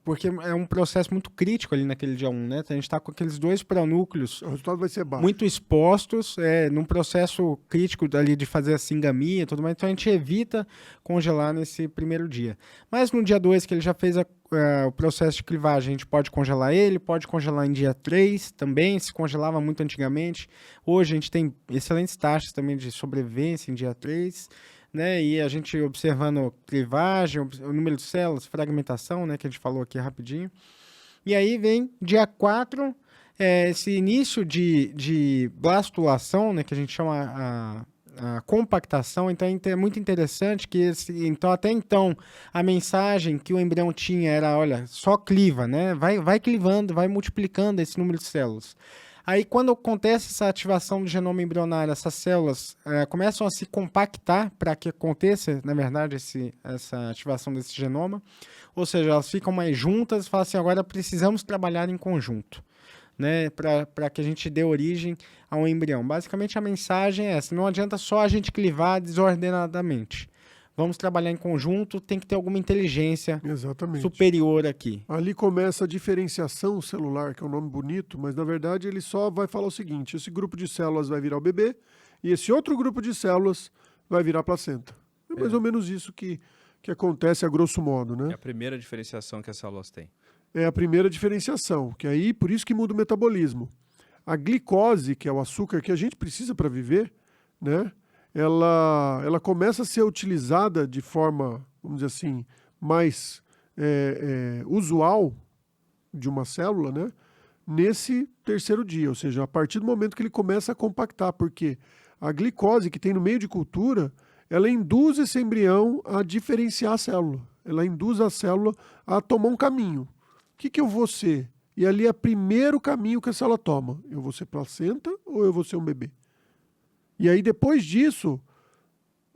porque é um processo muito crítico ali naquele dia 1, né? A gente está com aqueles 2 pronúcleos O resultado vai ser baixo. muito expostos, num processo crítico ali de fazer a singamia e tudo mais, então a gente evita congelar nesse primeiro dia. Mas no dia 2, que ele já fez o processo de clivagem, a gente pode congelar ele, pode congelar em dia 3 também, se congelava muito antigamente. Hoje a gente tem excelentes taxas também de sobrevivência em dia 3, né? E a gente observando clivagem, o número de células, fragmentação, né? Que a gente falou aqui rapidinho. E aí vem dia 4, esse início de blastulação, né? Que a gente chama a compactação. Então é muito interessante que até então a mensagem que o embrião tinha era, olha, só cliva, né? Vai clivando, vai multiplicando esse número de células. Aí quando acontece essa ativação do genoma embrionário, essas células começam a se compactar para que aconteça, na verdade, essa ativação desse genoma. Ou seja, elas ficam mais juntas e falam assim, agora precisamos trabalhar em conjunto, né, para que a gente dê origem a um embrião. Basicamente a mensagem é essa, não adianta só a gente clivar desordenadamente. Vamos trabalhar em conjunto, tem que ter alguma inteligência superior aqui. Ali começa a diferenciação celular, que é um nome bonito, mas na verdade ele só vai falar o seguinte, esse grupo de células vai virar o bebê e esse outro grupo de células vai virar a placenta. É mais ou menos isso que acontece a grosso modo, né? É a primeira diferenciação que as células têm. É a primeira diferenciação, que aí por isso que muda o metabolismo. A glicose, que é o açúcar que a gente precisa para viver, né? Ela começa a ser utilizada de forma, vamos dizer assim, mais usual de uma célula, né? Nesse terceiro dia, ou seja, a partir do momento que ele começa a compactar, porque a glicose que tem no meio de cultura, ela induz esse embrião a diferenciar a célula, ela induz a célula a tomar um caminho. O que eu vou ser? E ali é o primeiro caminho que a célula toma. Eu vou ser placenta ou eu vou ser um bebê? E aí, depois disso,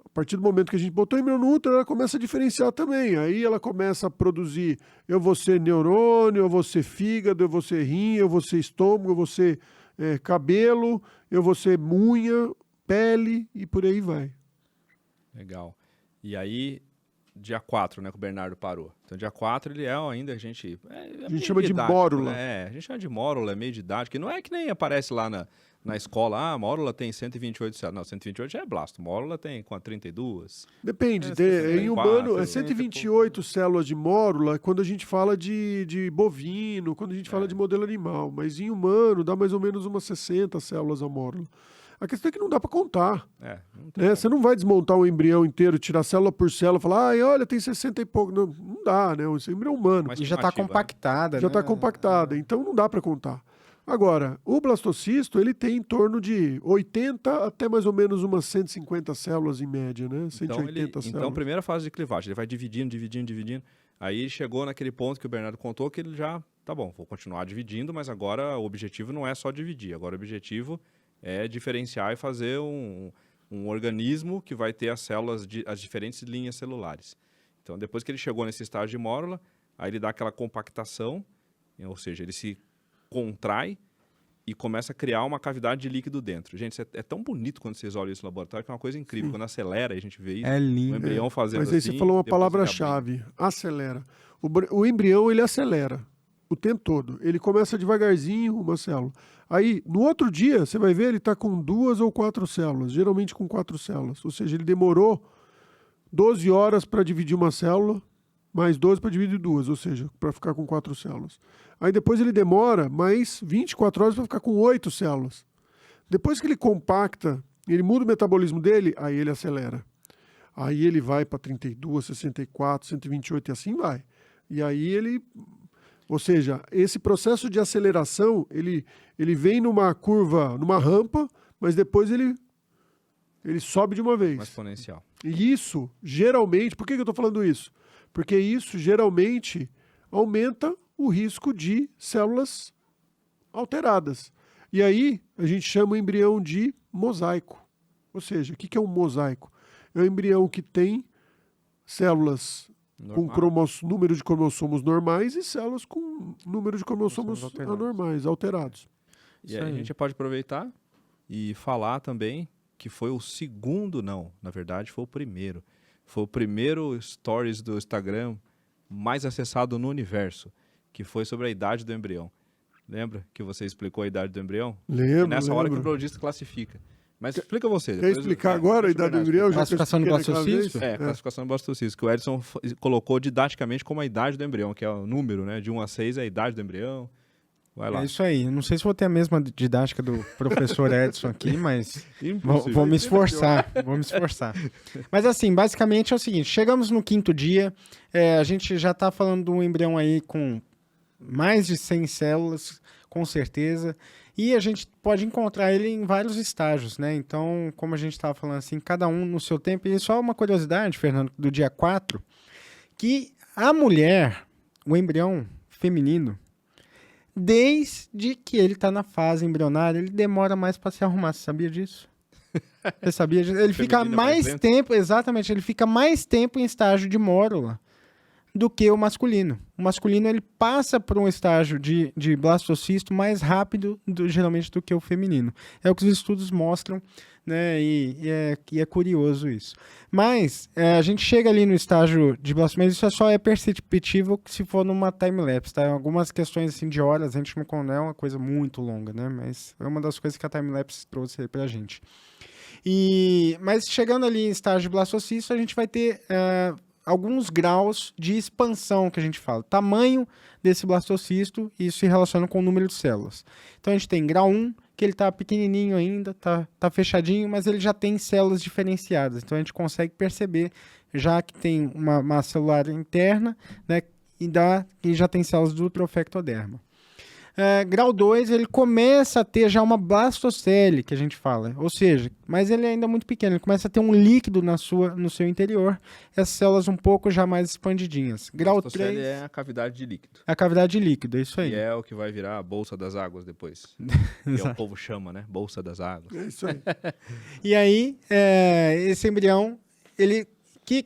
a partir do momento que a gente botou o embrião no útero, ela começa a diferenciar também. Aí ela começa a produzir, eu vou ser neurônio, eu vou ser fígado, eu vou ser rim, eu vou ser estômago, eu vou ser cabelo, eu vou ser unha, pele e por aí vai. Legal. E aí, dia 4, né, que o Bernardo parou. Então, dia 4, ele ainda, a gente chama de mórula. Né? A gente chama de mórula, é meio didático. Que não é que nem aparece lá na escola, a mórula tem 128 células. Não, 128 já é blasto. Mórula tem com 32. Depende. Em humano, 128 células de mórula quando a gente fala de bovino, quando a gente fala de modelo animal. Mas em humano, dá mais ou menos umas 60 células a mórula. A questão é que não dá para contar. Você não vai desmontar um embrião inteiro, tirar célula por célula e falar, olha, tem 60 e pouco. Não dá, né? Esse embrião é humano. Mas já está compactada. Já está compactada, então não dá para contar. Agora, o blastocisto, ele tem em torno de 80 até mais ou menos umas 150 células em média, né? 180 células. Então, primeira fase de clivagem, ele vai dividindo. Aí chegou naquele ponto que o Bernardo contou que ele já, tá bom, vou continuar dividindo, mas agora o objetivo não é só dividir. Agora o objetivo é diferenciar e fazer um organismo que vai ter as células, as diferentes linhas celulares. Então, depois que ele chegou nesse estágio de mórula, aí ele dá aquela compactação, ou seja, ele se contrai e começa a criar uma cavidade de líquido dentro. Gente, é tão bonito quando vocês olham isso no laboratório, que é uma coisa incrível. Quando acelera, a gente vê isso. É lindo. O embrião fazendo assim... Mas aí você falou uma palavra-chave, acelera. O embrião, ele acelera o tempo todo. Ele começa devagarzinho, uma célula. Aí, no outro dia, você vai ver, ele está com 2 ou 4 células, geralmente com 4 células. Ou seja, ele demorou 12 horas para dividir uma célula, mais 12 para dividir 2, ou seja, para ficar com 4 células. Aí depois ele demora mais 24 horas para ficar com 8 células. Depois que ele compacta, ele muda o metabolismo dele, aí ele acelera. Aí ele vai para 32, 64, 128 e assim vai. E aí ele... Ou seja, esse processo de aceleração, ele vem numa curva, numa rampa, mas depois ele sobe de uma vez. Uma exponencial. E isso, geralmente, por que eu estou falando isso? Porque isso, geralmente, aumenta o risco de células alteradas. E aí, a gente chama o embrião de mosaico. Ou seja, o que é um mosaico? É um embrião que tem células com número de cromossomos normais e células com número de cromossomos anormais, alterados. E aí a gente pode aproveitar e falar também que foi o segundo, não, na verdade foi o primeiro. Foi o primeiro stories do Instagram mais acessado no universo, que foi sobre a idade do embrião. Lembra que você explicou a idade do embrião? Lembro, É nessa hora que o lembro. urologista classifica. Mas explica você. Quer explicar agora a idade do embrião? Classificação do blastocisto? Classificação do blastocisto, que o Edson colocou didaticamente como a idade do embrião, que é o número, né? De 1 a 6 é a idade do embrião. Vai lá. É isso aí. Não sei se vou ter a mesma didática do professor Edson aqui, mas vou me esforçar. Vou me esforçar. Mas assim, basicamente é o seguinte, chegamos no 5º dia, a gente já está falando de um embrião aí com mais de 100 células, com certeza, e a gente pode encontrar ele em vários estágios, né? Então, como a gente estava falando assim, cada um no seu tempo, e só uma curiosidade, Fernando, do dia 4, que a mulher, o embrião feminino, desde que ele está na fase embrionária, ele demora mais para se arrumar. Você sabia disso? Você sabia disso? Ele fica mais tempo, exatamente, ele fica mais tempo em estágio de mórula do que o masculino. O masculino ele passa por um estágio de blastocisto mais rápido, geralmente, do que o feminino. É o que os estudos mostram, né? E é curioso isso. Mas a gente chega ali no estágio de blastocisto, mas isso só é perceptível se for numa time-lapse, tá? Algumas questões assim, de horas, a gente não é uma coisa muito longa, né? Mas é uma das coisas que a time-lapse trouxe aí pra gente. Mas chegando ali em estágio de blastocisto, a gente vai ter alguns graus de expansão que a gente fala. Tamanho desse blastocisto, e isso se relaciona com o número de células. Então a gente tem grau 1, que ele está pequenininho ainda, tá fechadinho, mas ele já tem células diferenciadas. Então a gente consegue perceber já que tem uma massa celular interna, né, e já tem células do trofectoderma. Grau 2, ele começa a ter já uma blastocele, que a gente fala, ou seja, mas ele é ainda muito pequeno, ele começa a ter um líquido no seu interior, essas células um pouco já mais expandidinhas. Grau 3 é a cavidade de líquido. A cavidade de líquido, é isso aí. E é o que vai virar a bolsa das águas depois. Que o povo chama, né? Bolsa das águas. É isso aí. E aí, esse embrião,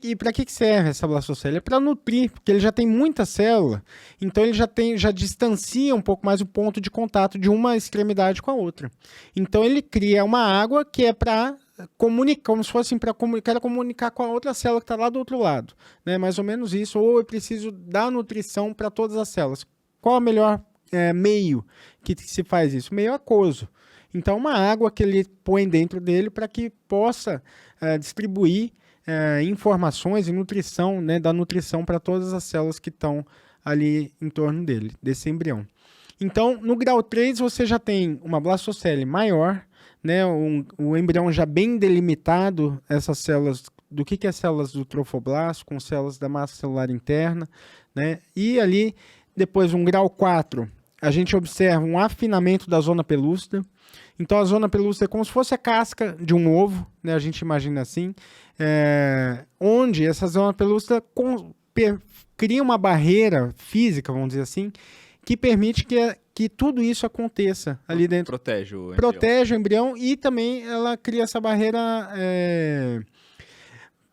e para que serve essa blastocele? É para nutrir, porque ele já tem muita célula, então ele já distancia um pouco mais o ponto de contato de uma extremidade com a outra. Então ele cria uma água que é para comunicar, como se fosse para comunicar com a outra célula que está lá do outro lado, né? Mais ou menos isso, ou eu preciso dar nutrição para todas as células. Qual é o melhor meio que se faz isso? Meio aquoso. Então uma água que ele põe dentro dele para que possa distribuir informações e nutrição, né, da nutrição para todas as células que estão ali em torno dele, desse embrião. Então, no grau 3, você já tem uma blastocele maior, né, o embrião já bem delimitado, essas células, do que é células do trofoblasto, com células da massa celular interna, né, e ali, depois, um grau 4, a gente observa um afinamento da zona pelúcida. Então a zona pelúcida é como se fosse a casca de um ovo, né? A gente imagina assim, onde essa zona pelúcida cria uma barreira física, vamos dizer assim, que permite que tudo isso aconteça ali dentro. Protege o embrião e também ela cria essa barreira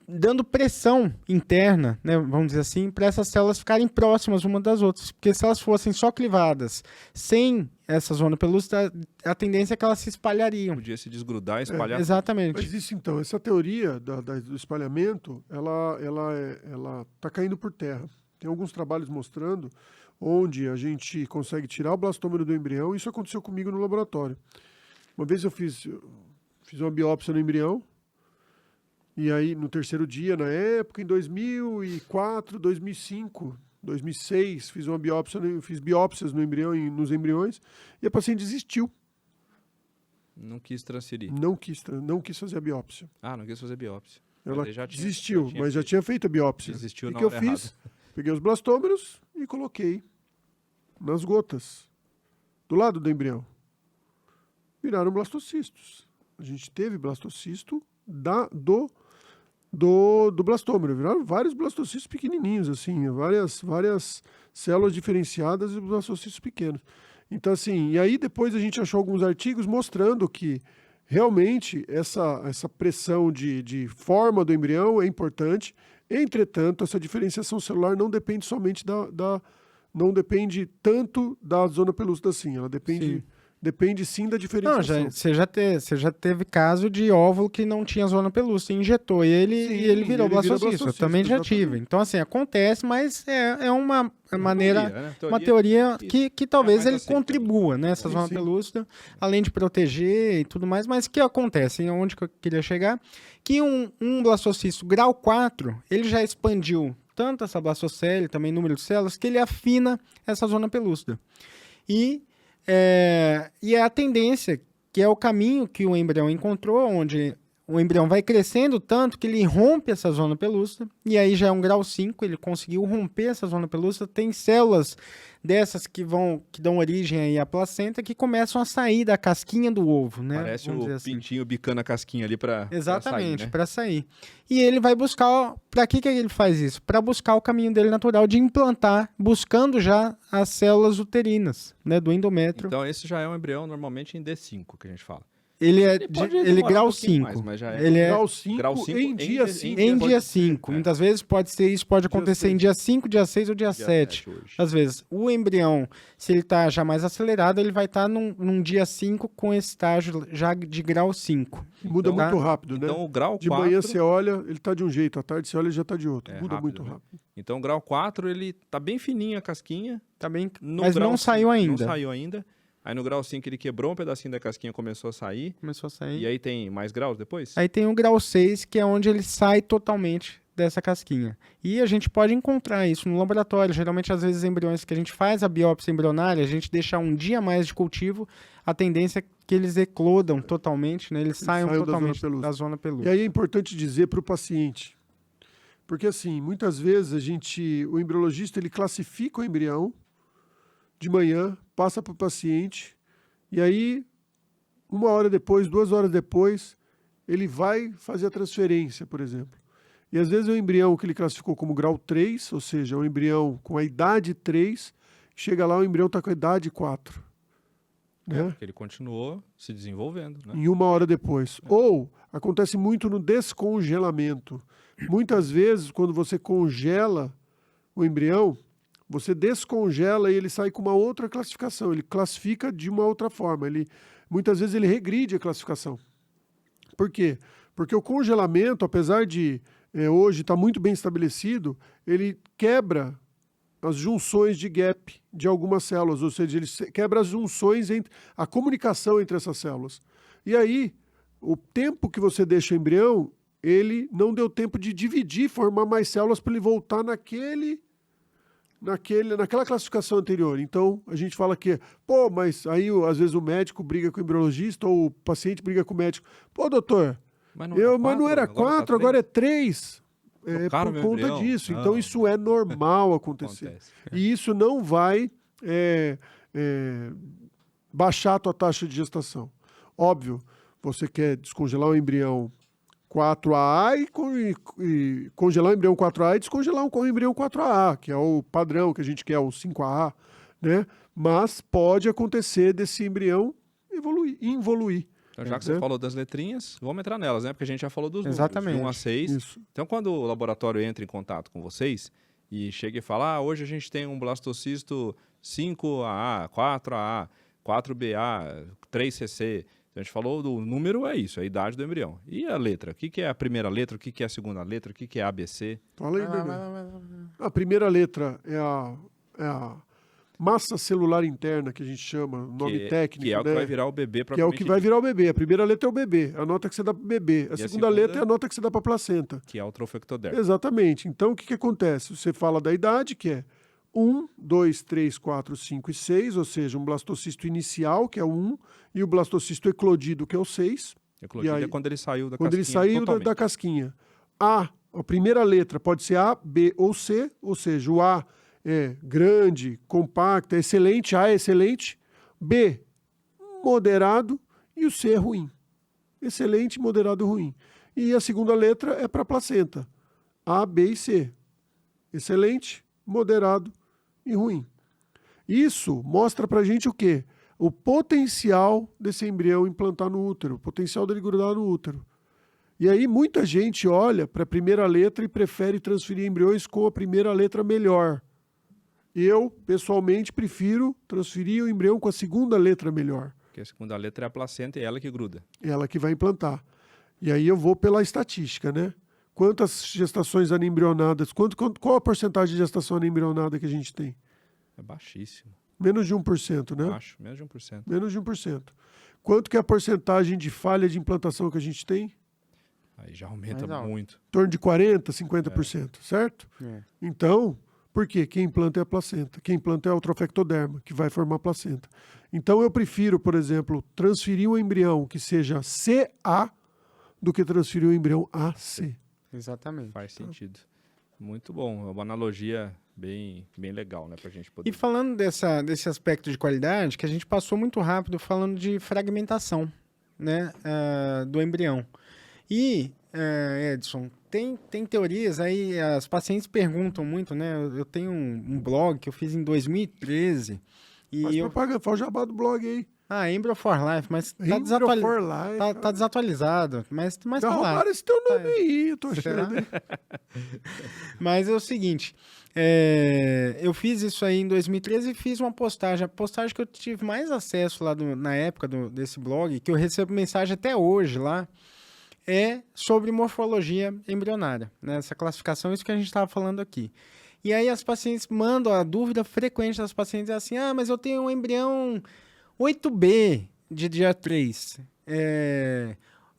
dando pressão interna, né, vamos dizer assim, para essas células ficarem próximas umas das outras. Porque se elas fossem só clivadas sem essa zona pelúcida, a tendência é que elas se espalhariam. Podia se desgrudar e espalhar. Exatamente. Mas isso então, essa teoria do espalhamento, ela está caindo por terra. Tem alguns trabalhos mostrando onde a gente consegue tirar o blastômero do embrião, e isso aconteceu comigo no laboratório. Uma vez eu fiz uma biópsia no embrião, e aí, no 3º dia, na época, em 2004, 2005, 2006, fiz biópsias no embrião, nos embriões, e a paciente desistiu. Não quis transferir. Não quis fazer a biópsia. Não quis fazer biópsia. Ela desistiu, mas já tinha feito a biópsia. Desistiu o na que eu hora fiz? errada. Peguei os blastômeros e coloquei nas gotas, do lado do embrião. Viraram blastocistos. A gente teve blastocisto do blastômero. Viraram vários blastocistos pequenininhos, assim, várias células diferenciadas e blastocistos pequenos. Então, assim, e aí depois a gente achou alguns artigos mostrando que realmente essa pressão de forma do embrião é importante. Entretanto, essa diferenciação celular não depende somente não depende tanto da zona pelúcida assim. Ela depende sim da diferenciação. Não, você já teve caso de óvulo que não tinha zona pelúcida, injetou e ele virou blastocisto. Eu também já tive. Então, assim, acontece, mas é uma maneira, né? uma teoria que talvez mais ele aceita. contribua nessa zona pelúcida, além de proteger e tudo mais, mas o que acontece, onde que eu queria chegar, que um blastocisto grau 4, ele já expandiu tanto essa blastocele, também número de células, que ele afina essa zona pelúcida. E é a tendência, que é o caminho que o embrião encontrou, onde o embrião vai crescendo tanto que ele rompe essa zona pelúcida, e aí já é um grau 5, ele conseguiu romper essa zona pelúcida, tem células dessas que dão origem aí à placenta, que começam a sair da casquinha do ovo, né? Parece Vamos o dizer assim. pintinho bicando a casquinha ali para Exatamente, sair, né? para sair. E ele vai buscar, para que ele faz isso? Para buscar o caminho dele natural de implantar, buscando já as células uterinas, né, do endométrio. Então esse já é um embrião normalmente em D5 que a gente fala. Ele pode ele demorar grau um pouquinho 5. mais, mas já é. Ele é Grau 5 em dia 5. em pode dia ser. 5. Muitas vezes pode acontecer em dia 5, dia 6 ou dia 7. hoje. Às vezes, o embrião, se ele está já mais acelerado, ele vai estar num dia 5 com esse estágio já de grau 5. Muda Então, muito rápido, né? Então o grau 4... De manhã você olha, ele tá de um jeito, à tarde você olha, ele já tá de outro. É Muda rápido, muito né? rápido. Então o grau 4 ele tá bem fininho a casquinha. Tá bem, No mas grau não 5, saiu ainda. Não saiu ainda. Aí no grau 5 ele quebrou um pedacinho da casquinha, começou a sair. Começou a sair. E aí tem mais graus depois? Aí tem o grau 6, que é onde ele sai totalmente dessa casquinha. E a gente pode encontrar isso no laboratório. Geralmente, às vezes, embriões que a gente faz a biópsia embrionária, a gente deixa um dia mais de cultivo, a tendência é que eles eclodam totalmente, né? Eles saiam totalmente da zona pelúcida. E aí é importante dizer para o paciente, porque assim, muitas vezes o embriologista, ele classifica o embrião de manhã, passa para o paciente, e aí, 1 hora depois, 2 horas depois, ele vai fazer a transferência, por exemplo. E às vezes é um embrião que ele classificou como grau 3, ou seja, um embrião com a idade 3, chega lá, o embrião está com a idade 4. Né? Porque ele continuou se desenvolvendo, né? Em 1 hora depois. Ou acontece muito no descongelamento. Muitas vezes, quando você congela o embrião, você descongela e ele sai com uma outra classificação. Ele classifica de uma outra forma. Muitas vezes ele regride a classificação. Por quê? Porque o congelamento, apesar de hoje estar muito bem estabelecido, ele quebra as junções de gap de algumas células, ou seja, ele quebra as junções, a comunicação entre essas células. E aí, o tempo que você deixa o embrião, ele não deu tempo de dividir, formar mais células para ele voltar naquela classificação anterior. Então, a gente fala que, mas aí às vezes o médico briga com o embriologista ou o paciente briga com o médico. Doutor, mas não era 4, agora é 3. Por conta disso. Não. Então, isso é normal acontecer. E isso não vai baixar a tua taxa de gestação. Óbvio, você quer descongelar o embrião 4AA e congelar o embrião 4A e descongelar o embrião 4AA, que é o padrão que a gente quer, o 5AA, né? Mas pode acontecer desse embrião involuir. Então, já que você falou das letrinhas, vamos entrar nelas, né? Porque a gente já falou dos números, Exatamente. de 1 a 6. Isso. Então, quando o laboratório entra em contato com vocês e chega e fala, hoje a gente tem um blastocisto 5AA, 4AA, 4BA, 3CC. Então, a gente falou do número, é isso, a idade do embrião. E a letra? O que é a primeira letra? O que é a segunda letra? O que é ABC? Fala aí, A primeira letra é a massa celular interna, que a gente chama, nome técnico. Que é o que vai virar o bebê. Que é o que vai virar o bebê. A primeira letra é o bebê, a nota que você dá para o bebê. A segunda letra é a nota que você dá para a placenta. Que é o trofectodermo. Exatamente. Então, o que acontece? Você fala da idade, que é 1, 2, 3, 4, 5 e 6, ou seja, um blastocisto inicial, que é o 1, e o blastocisto eclodido, que é o 6. Eclodido é quando ele saiu da casquinha. Quando ele saiu da casquinha. A primeira letra pode ser A, B ou C, ou seja, o A é grande, compacto, é excelente, A é excelente, B, moderado, e o C é ruim. Excelente, moderado e ruim. E a segunda letra é para a placenta. A, B e C. Excelente, moderado e ruim. Isso mostra pra gente o quê? O potencial desse embrião implantar no útero, o potencial dele grudar no útero. E aí muita gente olha para a primeira letra e prefere transferir embriões com a primeira letra melhor. Eu, pessoalmente, prefiro transferir o embrião com a segunda letra melhor. Porque a segunda letra é a placenta e é ela que gruda. Ela que vai implantar. E aí eu vou pela estatística, né? Quantas gestações anembrionadas, qual a porcentagem de gestação anembrionada que a gente tem? É baixíssimo. Menos de 1%, né? Baixo, menos de 1%. Menos de 1%. Quanto que é a porcentagem de falha de implantação que a gente tem? Aí já aumenta Mais alto. muito. Em torno de 40%, 50%, certo? Então, por quê? Quem implanta é a placenta. Quem implanta é o trofectoderma, que vai formar a placenta. Então eu prefiro, por exemplo, transferir um embrião que seja CA do que transferir um embrião AC. Exatamente. Faz sentido. Muito bom. É uma analogia bem legal, né? Pra gente poder... E falando desse aspecto de qualidade, que a gente passou muito rápido falando de fragmentação, né, do embrião. E, Edson, tem teorias aí, as pacientes perguntam muito, né? Eu tenho um blog que eu fiz em 2013. Mas propaga, fala o jabá do blog aí. Embryo for Life, mas tá, Embryo for Life, tá desatualizado, mas Já tá lá. roubaram esse teu nome aí, eu tô achando. Mas é o seguinte, eu fiz isso aí em 2013 e fiz uma postagem. A postagem que eu tive mais acesso lá na época desse blog, que eu recebo mensagem até hoje lá, é sobre morfologia embrionária, né? Essa classificação, isso que a gente estava falando aqui. E aí as pacientes mandam, a dúvida frequente das pacientes é assim, mas eu tenho um embrião 8B de dia 3,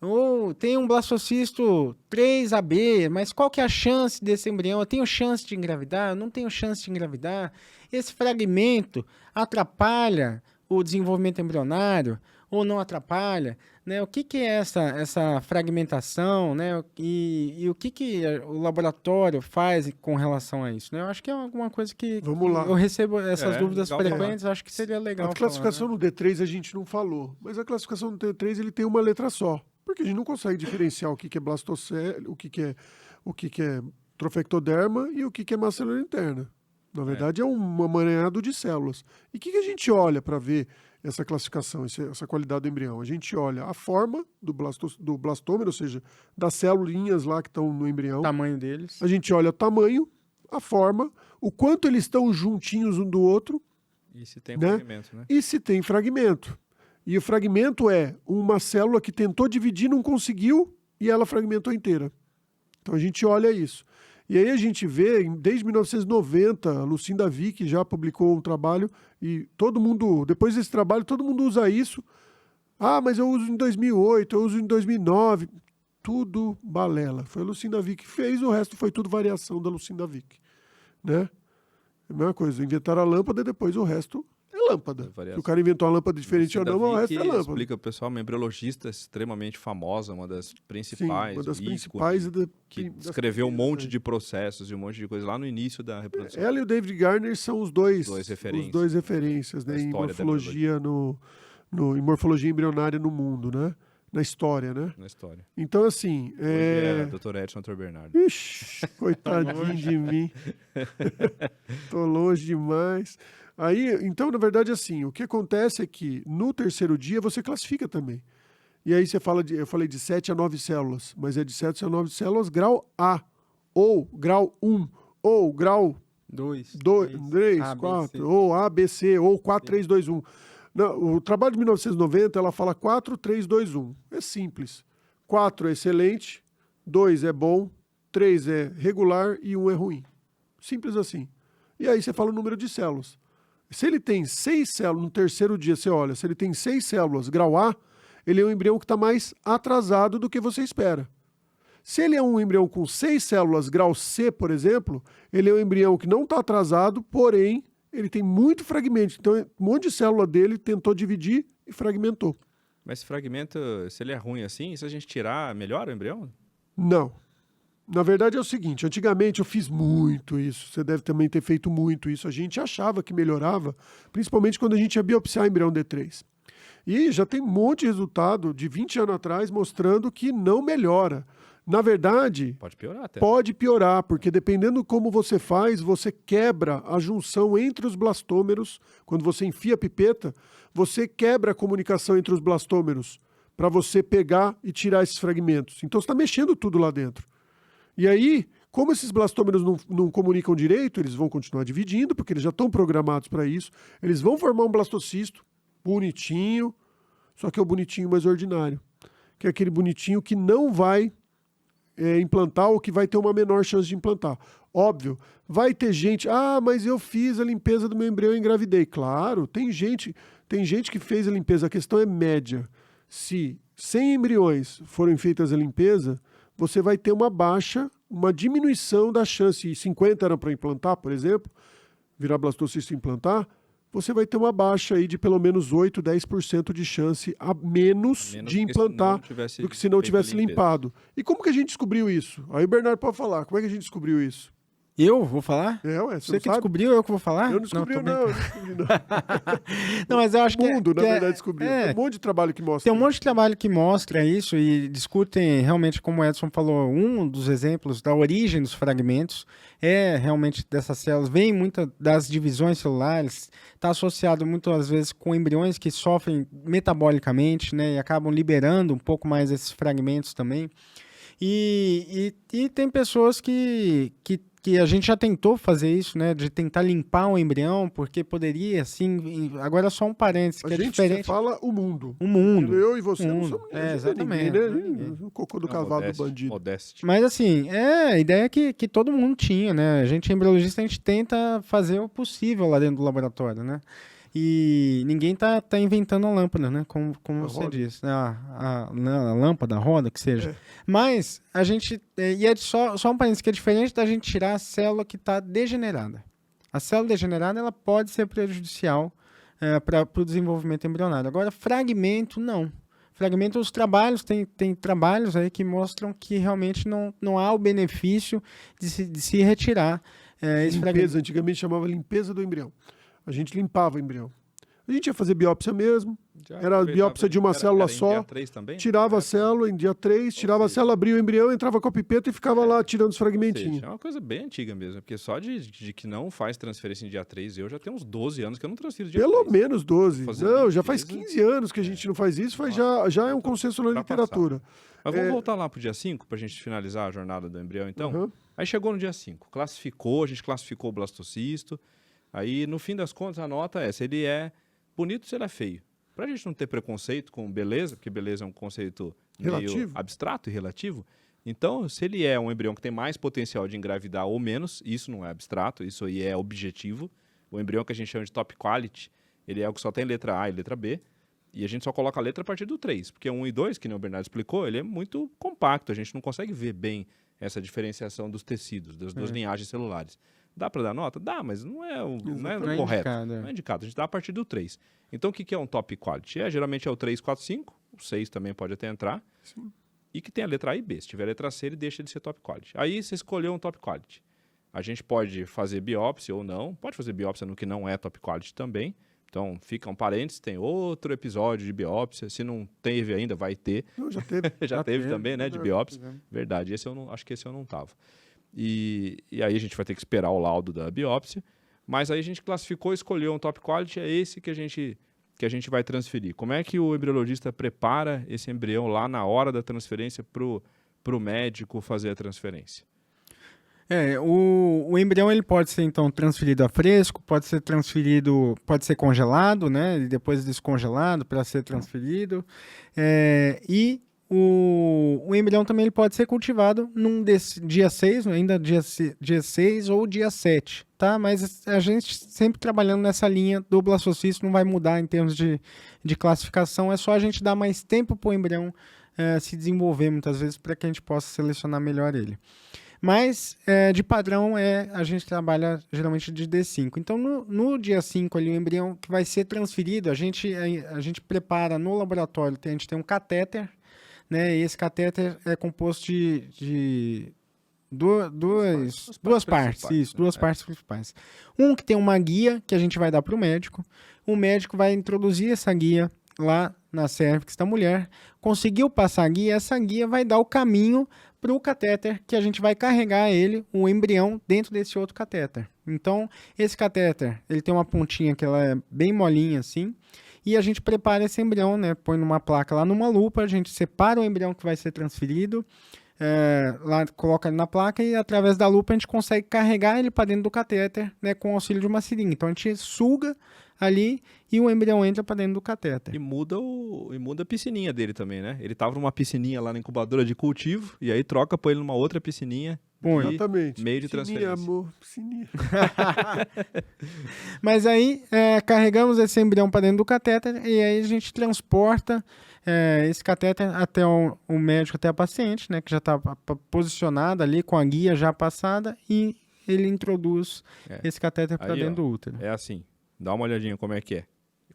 ou tem um blastocisto 3AB, mas qual que é a chance desse embrião? Eu tenho chance de engravidar? Eu não tenho chance de engravidar? Esse fragmento atrapalha o desenvolvimento embrionário ou não atrapalha? Né? O que é essa fragmentação, né? E o que o laboratório faz com relação a isso? Né? Eu acho que é alguma coisa que Vamos lá. eu recebo essas dúvidas legal frequentes, acho que seria legal A classificação falar, né? no D3 a gente não falou, mas a classificação no D3 ele tem uma letra só, porque a gente não consegue diferenciar o que é blastocele, o que é trofectoderma e o que é massa celular interna. Na verdade, é um amaranhado de células. E o que a gente olha para ver essa classificação, essa qualidade do embrião? A gente olha a forma do blastômero, ou seja, das células lá que estão no embrião. O tamanho deles. A gente olha o tamanho, a forma, o quanto eles estão juntinhos um do outro. E se tem né? fragmento, né? E se tem fragmento. E o fragmento é uma célula que tentou dividir, não conseguiu, e ela fragmentou inteira. Então a gente olha isso. E aí a gente vê, desde 1990, a Lucinda Vick já publicou um trabalho, e todo mundo, depois desse trabalho, todo mundo usa isso. Mas eu uso em 2008, eu uso em 2009. Tudo balela. Foi a Lucinda Vick que fez, o resto foi tudo variação da Lucinda Vick. Né? É a mesma coisa, inventaram a lâmpada e depois o resto é lâmpada. Se o cara inventou uma lâmpada diferente ou não, o resto é lâmpada. Explica o pessoal, uma embriologista extremamente famosa, uma das principais. Sim, uma das ícone, principais. que escreveu um monte de processos e um monte de coisa lá no início da reprodução. Ela e o David Garner são os dois referências, né, em morfologia em morfologia embrionária no mundo, né? Na história, né? Na história. Então, assim... Hoje é Dr. Edson Dr. Bernardo. Ixi, coitadinho de mim. Tô longe demais. Aí, então, na verdade, assim, o que acontece é que no terceiro dia você classifica também. E aí você fala eu falei de 7 a 9 células, mas é de 7 a 9 células grau A, ou grau 1, ou grau 2, 3, 4, ou A, B, C, ou 4, 3, 2, 1. Não, o trabalho de 1990, ela fala 4, 3, 2, 1. É simples. 4 é excelente, 2 é bom, 3 é regular e 1 é ruim. Simples assim. E aí você fala o número de células. Se ele tem 6 células, no terceiro dia você olha, se ele tem 6 células grau A, ele é um embrião que está mais atrasado do que você espera. Se ele é um embrião com 6 células grau C, por exemplo, ele é um embrião que não está atrasado, porém, ele tem muito fragmento. Então, um monte de célula dele tentou dividir e fragmentou. Mas esse fragmento, se ele é ruim assim, se a gente tirar, melhora o embrião? Não. Na verdade é o seguinte, antigamente eu fiz muito isso, você deve também ter feito muito isso. A gente achava que melhorava, principalmente quando a gente ia biopsiar embrião D3. E já tem um monte de resultado de 20 anos atrás mostrando que não melhora. Na verdade, Pode piorar até. pode piorar, porque dependendo como você faz, você quebra a junção entre os blastômeros. Quando você enfia a pipeta, você quebra a comunicação entre os blastômeros para você pegar e tirar esses fragmentos. Então você está mexendo tudo lá dentro. E aí, como esses blastômeros não comunicam direito, eles vão continuar dividindo, porque eles já estão programados para isso. Eles vão formar um blastocisto bonitinho, só que é o bonitinho mais ordinário, que é aquele bonitinho que não vai implantar ou que vai ter uma menor chance de implantar. Óbvio, vai ter gente, mas eu fiz a limpeza do meu embrião e engravidei. Claro, tem gente que fez a limpeza, a questão é média. Se 100 embriões forem feitas a limpeza, você vai ter uma diminuição da chance, e 50 eram para implantar, por exemplo, virar blastocisto e implantar, você vai ter uma baixa aí de pelo menos 8, 10% de chance a menos de implantar do que se não tivesse limpado. E como que a gente descobriu isso? Aí o Bernardo pode falar, como é que a gente descobriu isso? Eu vou falar? Você que descobriu, eu que vou falar? Eu não descobri, não. Não, mas eu acho o mundo, que na verdade, descobriu. Tem um monte de trabalho que mostra. Tem um monte de trabalho que mostra isso e discutem realmente, como o Edson falou, um dos exemplos da origem dos fragmentos é realmente dessas células, vem muito das divisões celulares, está associado muitas vezes com embriões que sofrem metabolicamente, né, e acabam liberando um pouco mais esses fragmentos também. E tem pessoas que a gente já tentou fazer isso, né? De tentar limpar o embrião, porque poderia, assim... Agora só um parênteses, que é diferente. Você fala o mundo. O mundo. Eu e você não somos exatamente. Ninguém, né? O cocô do cavalo do bandido. Modeste. Mas assim, a ideia é que todo mundo tinha, né? A gente, embriologista, a gente tenta fazer o possível lá dentro do laboratório, né? E ninguém tá inventando a lâmpada, né? Como você disse, né? A lâmpada, a roda, que seja. É. Mas a gente... E é só um parênteses, que é diferente da gente tirar a célula que está degenerada. A célula degenerada, ela pode ser prejudicial para o desenvolvimento embrionário. Agora, fragmento, não. Fragmento, os trabalhos, tem trabalhos aí que mostram que realmente não há o benefício de se retirar esse fragmento. Antigamente chamava limpeza do embrião. A gente limpava o embrião. A gente ia fazer biópsia mesmo, era a biópsia de uma célula só, tirava a célula em dia 3, tirava a célula, abria o embrião, entrava com a pipeta e ficava lá tirando os fragmentinhos. É uma coisa bem antiga mesmo, porque só de que não faz transferência em dia 3, eu já tenho uns 12 anos que eu não transfiro dia 3. Pelo menos 12. Não, já faz 15 anos que a gente não faz isso, já é um consenso na literatura. Mas vamos voltar lá pro dia 5, pra gente finalizar a jornada do embrião, então? Uhum. Aí chegou no dia 5, a gente classificou o blastocisto. Aí, no fim das contas, a nota é se ele é bonito ou se ele é feio. Pra gente não ter preconceito com beleza, porque beleza é um conceito meio abstrato e relativo. Então, se ele é um embrião que tem mais potencial de engravidar ou menos, isso não é abstrato, isso aí é objetivo. O embrião que a gente chama de top quality, ele é o que só tem letra A e letra B, e a gente só coloca a letra a partir do 3, porque 1 e 2, que nem o Bernardo explicou, ele é muito compacto, a gente não consegue ver bem essa diferenciação dos tecidos, das duas linhagens celulares. Dá para dar nota? Dá, mas não é correto. Não é indicado. A gente dá a partir do 3. Então, o que é um top quality? Geralmente é o 3, 4, 5. O 6 também pode até entrar. Sim. E que tem a letra A e B. Se tiver a letra C, ele deixa de ser top quality. Aí, você escolheu um top quality. A gente pode fazer biópsia ou não. Pode fazer biópsia no que não é top quality também. Então, fica um parênteses, tem outro episódio de biópsia. Se não teve ainda, vai ter. Não, já teve. já teve também, né, de biópsia. Verdade, acho que esse eu não estava. E aí a gente vai ter que esperar o laudo da biópsia, mas aí a gente classificou, escolheu um top quality, é esse que a gente vai transferir. Como é que o embriologista prepara esse embrião lá na hora da transferência pro médico fazer a transferência? O embrião ele pode ser então transferido a fresco, pode ser congelado, né, e depois descongelado para ser transferido, e o embrião também ele pode ser cultivado num dia 6, ainda dia 6 ou dia 7, tá? Mas a gente sempre trabalhando nessa linha do blastocisto, não vai mudar em termos de classificação, é só a gente dar mais tempo para o embrião se desenvolver muitas vezes para que a gente possa selecionar melhor ele. Mas, de padrão, a gente trabalha geralmente de D5. Então, no dia 5, ali, o embrião que vai ser transferido, a gente prepara no laboratório, a gente tem um catéter, né? E esse catéter é composto de duas partes principais. Um que tem uma guia que a gente vai dar para o médico. O médico vai introduzir essa guia lá na cérvix da mulher, conseguiu passar a guia, essa guia vai dar o caminho para o catéter que a gente vai carregar ele, o embrião, dentro desse outro catéter. Então, esse catéter, ele tem uma pontinha que ela é bem molinha assim, e a gente prepara esse embrião, né? Põe numa placa lá numa lupa, a gente separa o embrião que vai ser transferido, lá coloca ele na placa e através da lupa a gente consegue carregar ele para dentro do catéter, né, com o auxílio de uma seringa. Então a gente suga ali e o embrião entra para dentro do catéter. E muda a piscininha dele também, né? Ele tava numa piscininha lá na incubadora de cultivo e aí troca, põe ele numa outra piscininha. Exatamente. Meio de transferência. Piscininha, amor, piscininha. Mas aí carregamos esse embrião para dentro do catéter e aí a gente transporta esse catéter até o médico, até a paciente, né, que já está posicionada ali com a guia já passada, e ele introduz esse catéter para dentro do útero. É assim, dá uma olhadinha como é que é.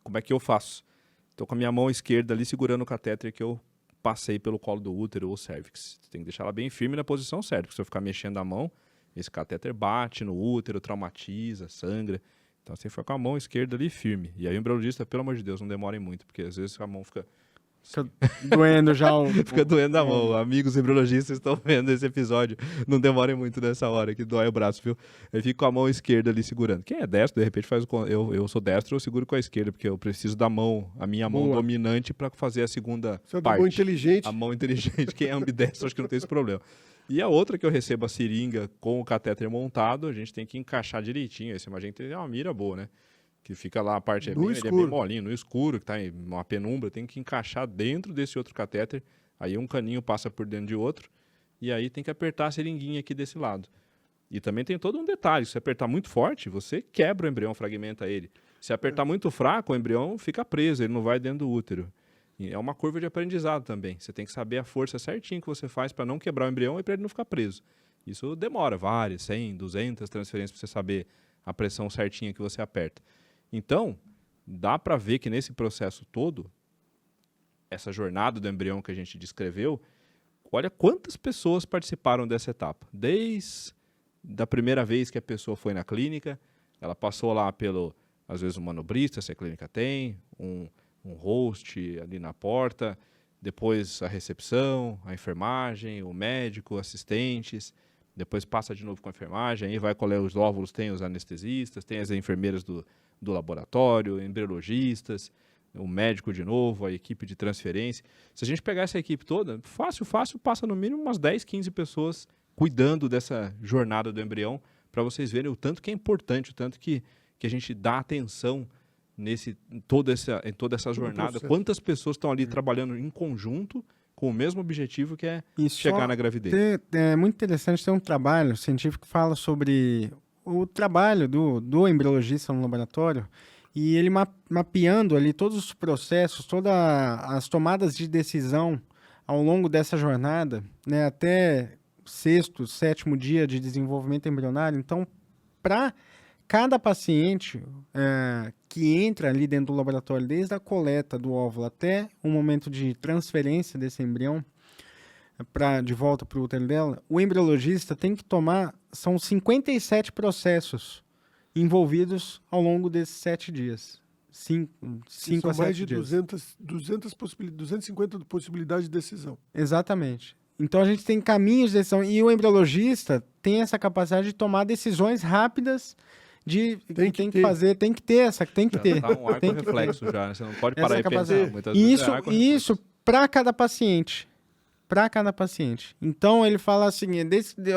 Como é que eu faço? Estou com a minha mão esquerda ali segurando o catéter que eu passei pelo colo do útero ou cervix. Você tem que deixar ela bem firme na posição certa, porque se eu ficar mexendo a mão, esse catéter bate no útero, traumatiza, sangra. Então você fica com a mão esquerda ali firme. E aí o embriologista, pelo amor de Deus, não demorem muito, porque às vezes a mão fica doendo já fica doendo a mão. Amigos embriologistas estão vendo esse episódio, não demorem muito nessa hora que dói o braço, viu? Eu fico com a mão esquerda ali segurando. Quem é destro, de repente faz eu sou destro, eu seguro com a esquerda, porque eu preciso da mão, a minha mão dominante para fazer a segunda Você parte. É a mão inteligente. A mão inteligente. Quem é ambidestro acho que não tem esse problema. E a outra que eu recebo a seringa com o catéter montado, a gente tem que encaixar direitinho. Esse imagem é uma mira boa, né? Que fica lá, a parte ele é bem molinho, no escuro, que está em uma penumbra, tem que encaixar dentro desse outro catéter, aí um caninho passa por dentro de outro, e aí tem que apertar a seringuinha aqui desse lado. E também tem todo um detalhe, se apertar muito forte, você quebra o embrião, fragmenta ele. Se apertar muito fraco, o embrião fica preso, ele não vai dentro do útero. E é uma curva de aprendizado também, você tem que saber a força certinho que você faz para não quebrar o embrião e para ele não ficar preso. Isso demora várias, 100, 200 transferências para você saber a pressão certinha que você aperta. Então, dá para ver que nesse processo todo, essa jornada do embrião que a gente descreveu, olha quantas pessoas participaram dessa etapa. Desde a primeira vez que a pessoa foi na clínica, ela passou lá pelo, às vezes, um manobrista, se a clínica tem, um host ali na porta, depois a recepção, a enfermagem, o médico, assistentes, depois passa de novo com a enfermagem, aí vai colher os óvulos, tem os anestesistas, tem as enfermeiras do laboratório, embriologistas, o médico de novo, a equipe de transferência. Se a gente pegar essa equipe toda, fácil, passa no mínimo umas 10, 15 pessoas cuidando dessa jornada do embrião, para vocês verem o tanto que é importante, o tanto que a gente dá atenção em toda essa jornada. Quantas pessoas estão ali trabalhando em conjunto com o mesmo objetivo, que é chegar na gravidez. É muito interessante ter um trabalho científico que fala sobre o trabalho do embriologista no laboratório, e ele mapeando ali todos os processos, todas as tomadas de decisão ao longo dessa jornada, né, até 6º, 7º dia de desenvolvimento embrionário. Então, para cada paciente que entra ali dentro do laboratório, desde a coleta do óvulo até o momento de transferência desse embrião de volta para o útero dela, o embriologista tem que tomar, são 57 processos envolvidos ao longo desses 7 dias. 5 a 7 mais de dias. 250 possibilidades de decisão. Exatamente. Então a gente tem caminhos de decisão, e o embriologista tem essa capacidade de tomar decisões rápidas, tem que ter. Dá um arco reflexo já, né? Você não pode parar e pensar. Muitas E vezes isso para cada paciente. Então ele fala assim,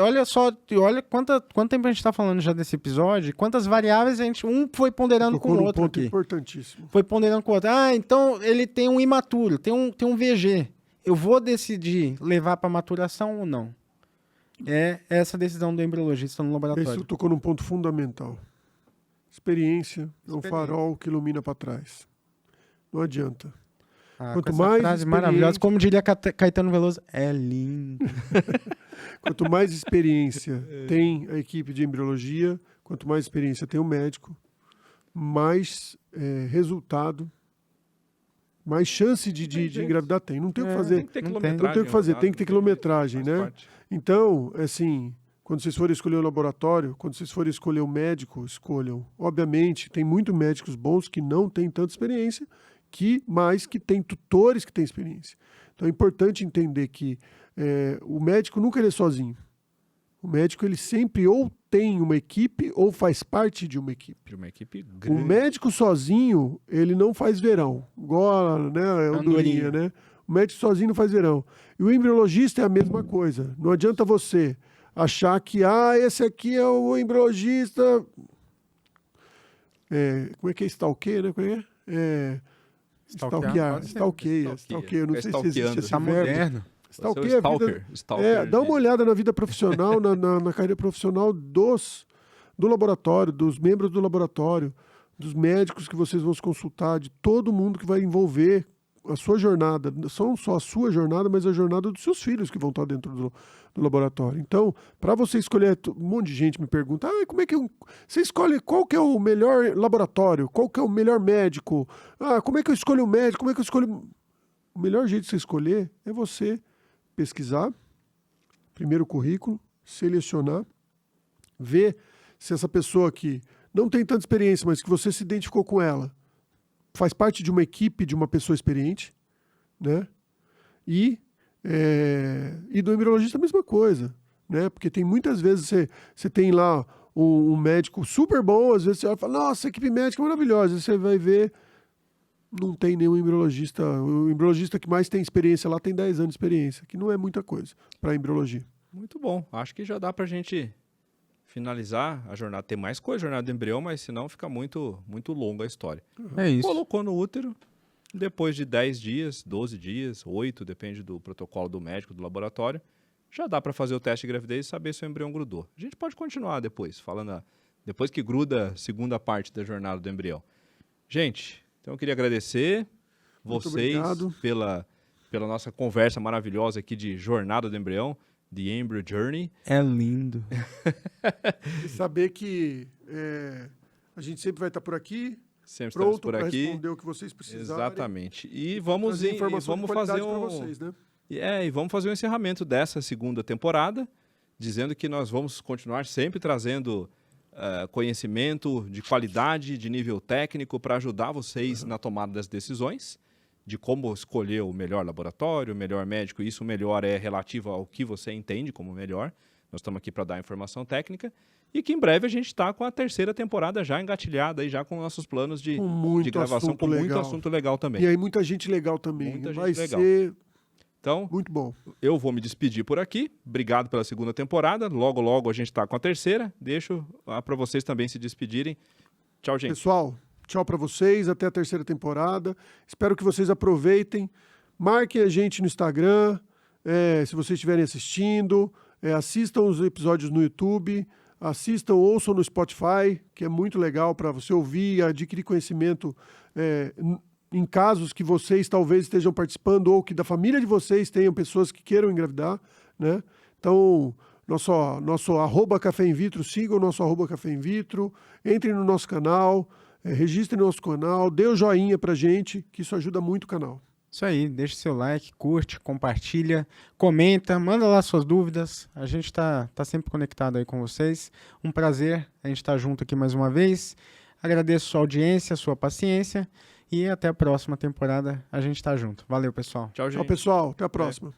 olha quanto tempo a gente está falando já desse episódio, quantas variáveis um foi ponderando com o outro aqui. Importantíssimo. Foi ponderando com o outro. Então ele tem um imaturo, tem um VG. Eu vou decidir levar para maturação ou não? É essa decisão do embriologista no laboratório. Isso tocou num ponto fundamental. Experiência é um farol que ilumina para trás. Não adianta. Quanto mais frase maravilhosa, como diria Caetano Veloso, é lindo. Quanto mais experiência tem a equipe de embriologia, quanto mais experiência tem o médico, mais resultado, mais chance de engravidar tem. Não tem o que fazer. Tem que ter quilometragem. Não tem o que fazer, tem que ter quilometragem, né? Então, assim, quando vocês forem escolher o laboratório, quando vocês forem escolher o médico, escolham. Obviamente, tem muitos médicos bons que não têm tanta experiência, mas que tem tutores que têm experiência. Então é importante entender que o médico nunca ele é sozinho. O médico ele sempre ou tem uma equipe ou faz parte de uma equipe. De uma equipe O grande. médico sozinho, ele não faz verão. Igual, né, a andorinha, né? O médico sozinho não faz verão. E o embriologista é a mesma coisa. Não adianta você achar que, esse aqui é o embriologista... como é que é stalkear, né? Como é que é? Stalkear, pode ser. Stalkeia. Eu não sei se existe esse Tá verbo. moderno. Stalkeia a vida... dá uma olhada na vida profissional, na carreira profissional do laboratório, dos membros do laboratório, dos médicos que vocês vão se consultar, de todo mundo que vai envolver a sua jornada. Não só a sua jornada, mas a jornada dos seus filhos que vão estar dentro do laboratório. Então, para você escolher, um monte de gente me pergunta, como é que você escolhe qual que é o melhor laboratório, qual que é o melhor médico, como é que eu escolho o médico, como é que eu escolho... O melhor jeito de você escolher é você pesquisar, primeiro o currículo, selecionar, ver se essa pessoa que não tem tanta experiência, mas que você se identificou com ela, faz parte de uma equipe de uma pessoa experiente, né? E do embriologista a mesma coisa, né? Porque tem muitas vezes você tem lá um médico super bom, às vezes você vai falar, nossa, a equipe médica é maravilhosa, você vai ver, não tem nenhum embriologista. O embriologista que mais tem experiência lá tem 10 anos de experiência, que não é muita coisa para embriologia. Muito bom. Acho que já dá pra gente finalizar a jornada. Tem mais coisa, a jornada do embrião, mas senão fica muito, muito longa a história. É isso. Colocou no útero, depois de 10 dias, 12 dias, 8, depende do protocolo do médico, do laboratório, já dá para fazer o teste de gravidez e saber se o embrião grudou. A gente pode continuar depois, depois que gruda a segunda parte da jornada do embrião. Gente, então eu queria agradecer vocês pela nossa conversa maravilhosa aqui de jornada do embrião, The Embryo Journey. É lindo. E saber que a gente sempre vai estar por aqui, Sempre pronto por para aqui. responder o que vocês precisarem. Exatamente. E vamos fazer vocês, né? E vamos fazer o encerramento dessa segunda temporada, dizendo que nós vamos continuar sempre trazendo conhecimento de qualidade, de nível técnico, para ajudar vocês na tomada das decisões, de como escolher o melhor laboratório, o melhor médico. Isso o melhor é relativo ao que você entende como melhor. Nós estamos aqui para dar informação técnica. E que em breve a gente está com a terceira temporada já engatilhada, e já com nossos planos de gravação, com muito assunto legal também. E aí muita gente legal também. Vai ser então, muito bom. Eu vou me despedir por aqui. Obrigado pela segunda temporada. Logo, logo a gente está com a terceira. Deixo para vocês também se despedirem. Tchau, gente. Pessoal, tchau para vocês. Até a terceira temporada. Espero que vocês aproveitem. Marquem a gente no Instagram. Se vocês estiverem assistindo. Assistam os episódios no YouTube. Assistam, ouçam no Spotify, que é muito legal para você ouvir e adquirir conhecimento em casos que vocês talvez estejam participando ou que da família de vocês tenham pessoas que queiram engravidar, né? Então, nosso @Café in Vitro, sigam o nosso @Café in Vitro, entrem no nosso canal, registrem no nosso canal, dê o joinha pra gente, que isso ajuda muito o canal. Isso aí, deixa seu like, curte, compartilha, comenta, manda lá suas dúvidas. A gente tá sempre conectado aí com vocês. Um prazer a gente estar junto aqui mais uma vez. Agradeço sua audiência, sua paciência e até a próxima temporada a gente tá junto. Valeu, pessoal. Tchau, gente. Tchau, pessoal. Até a próxima.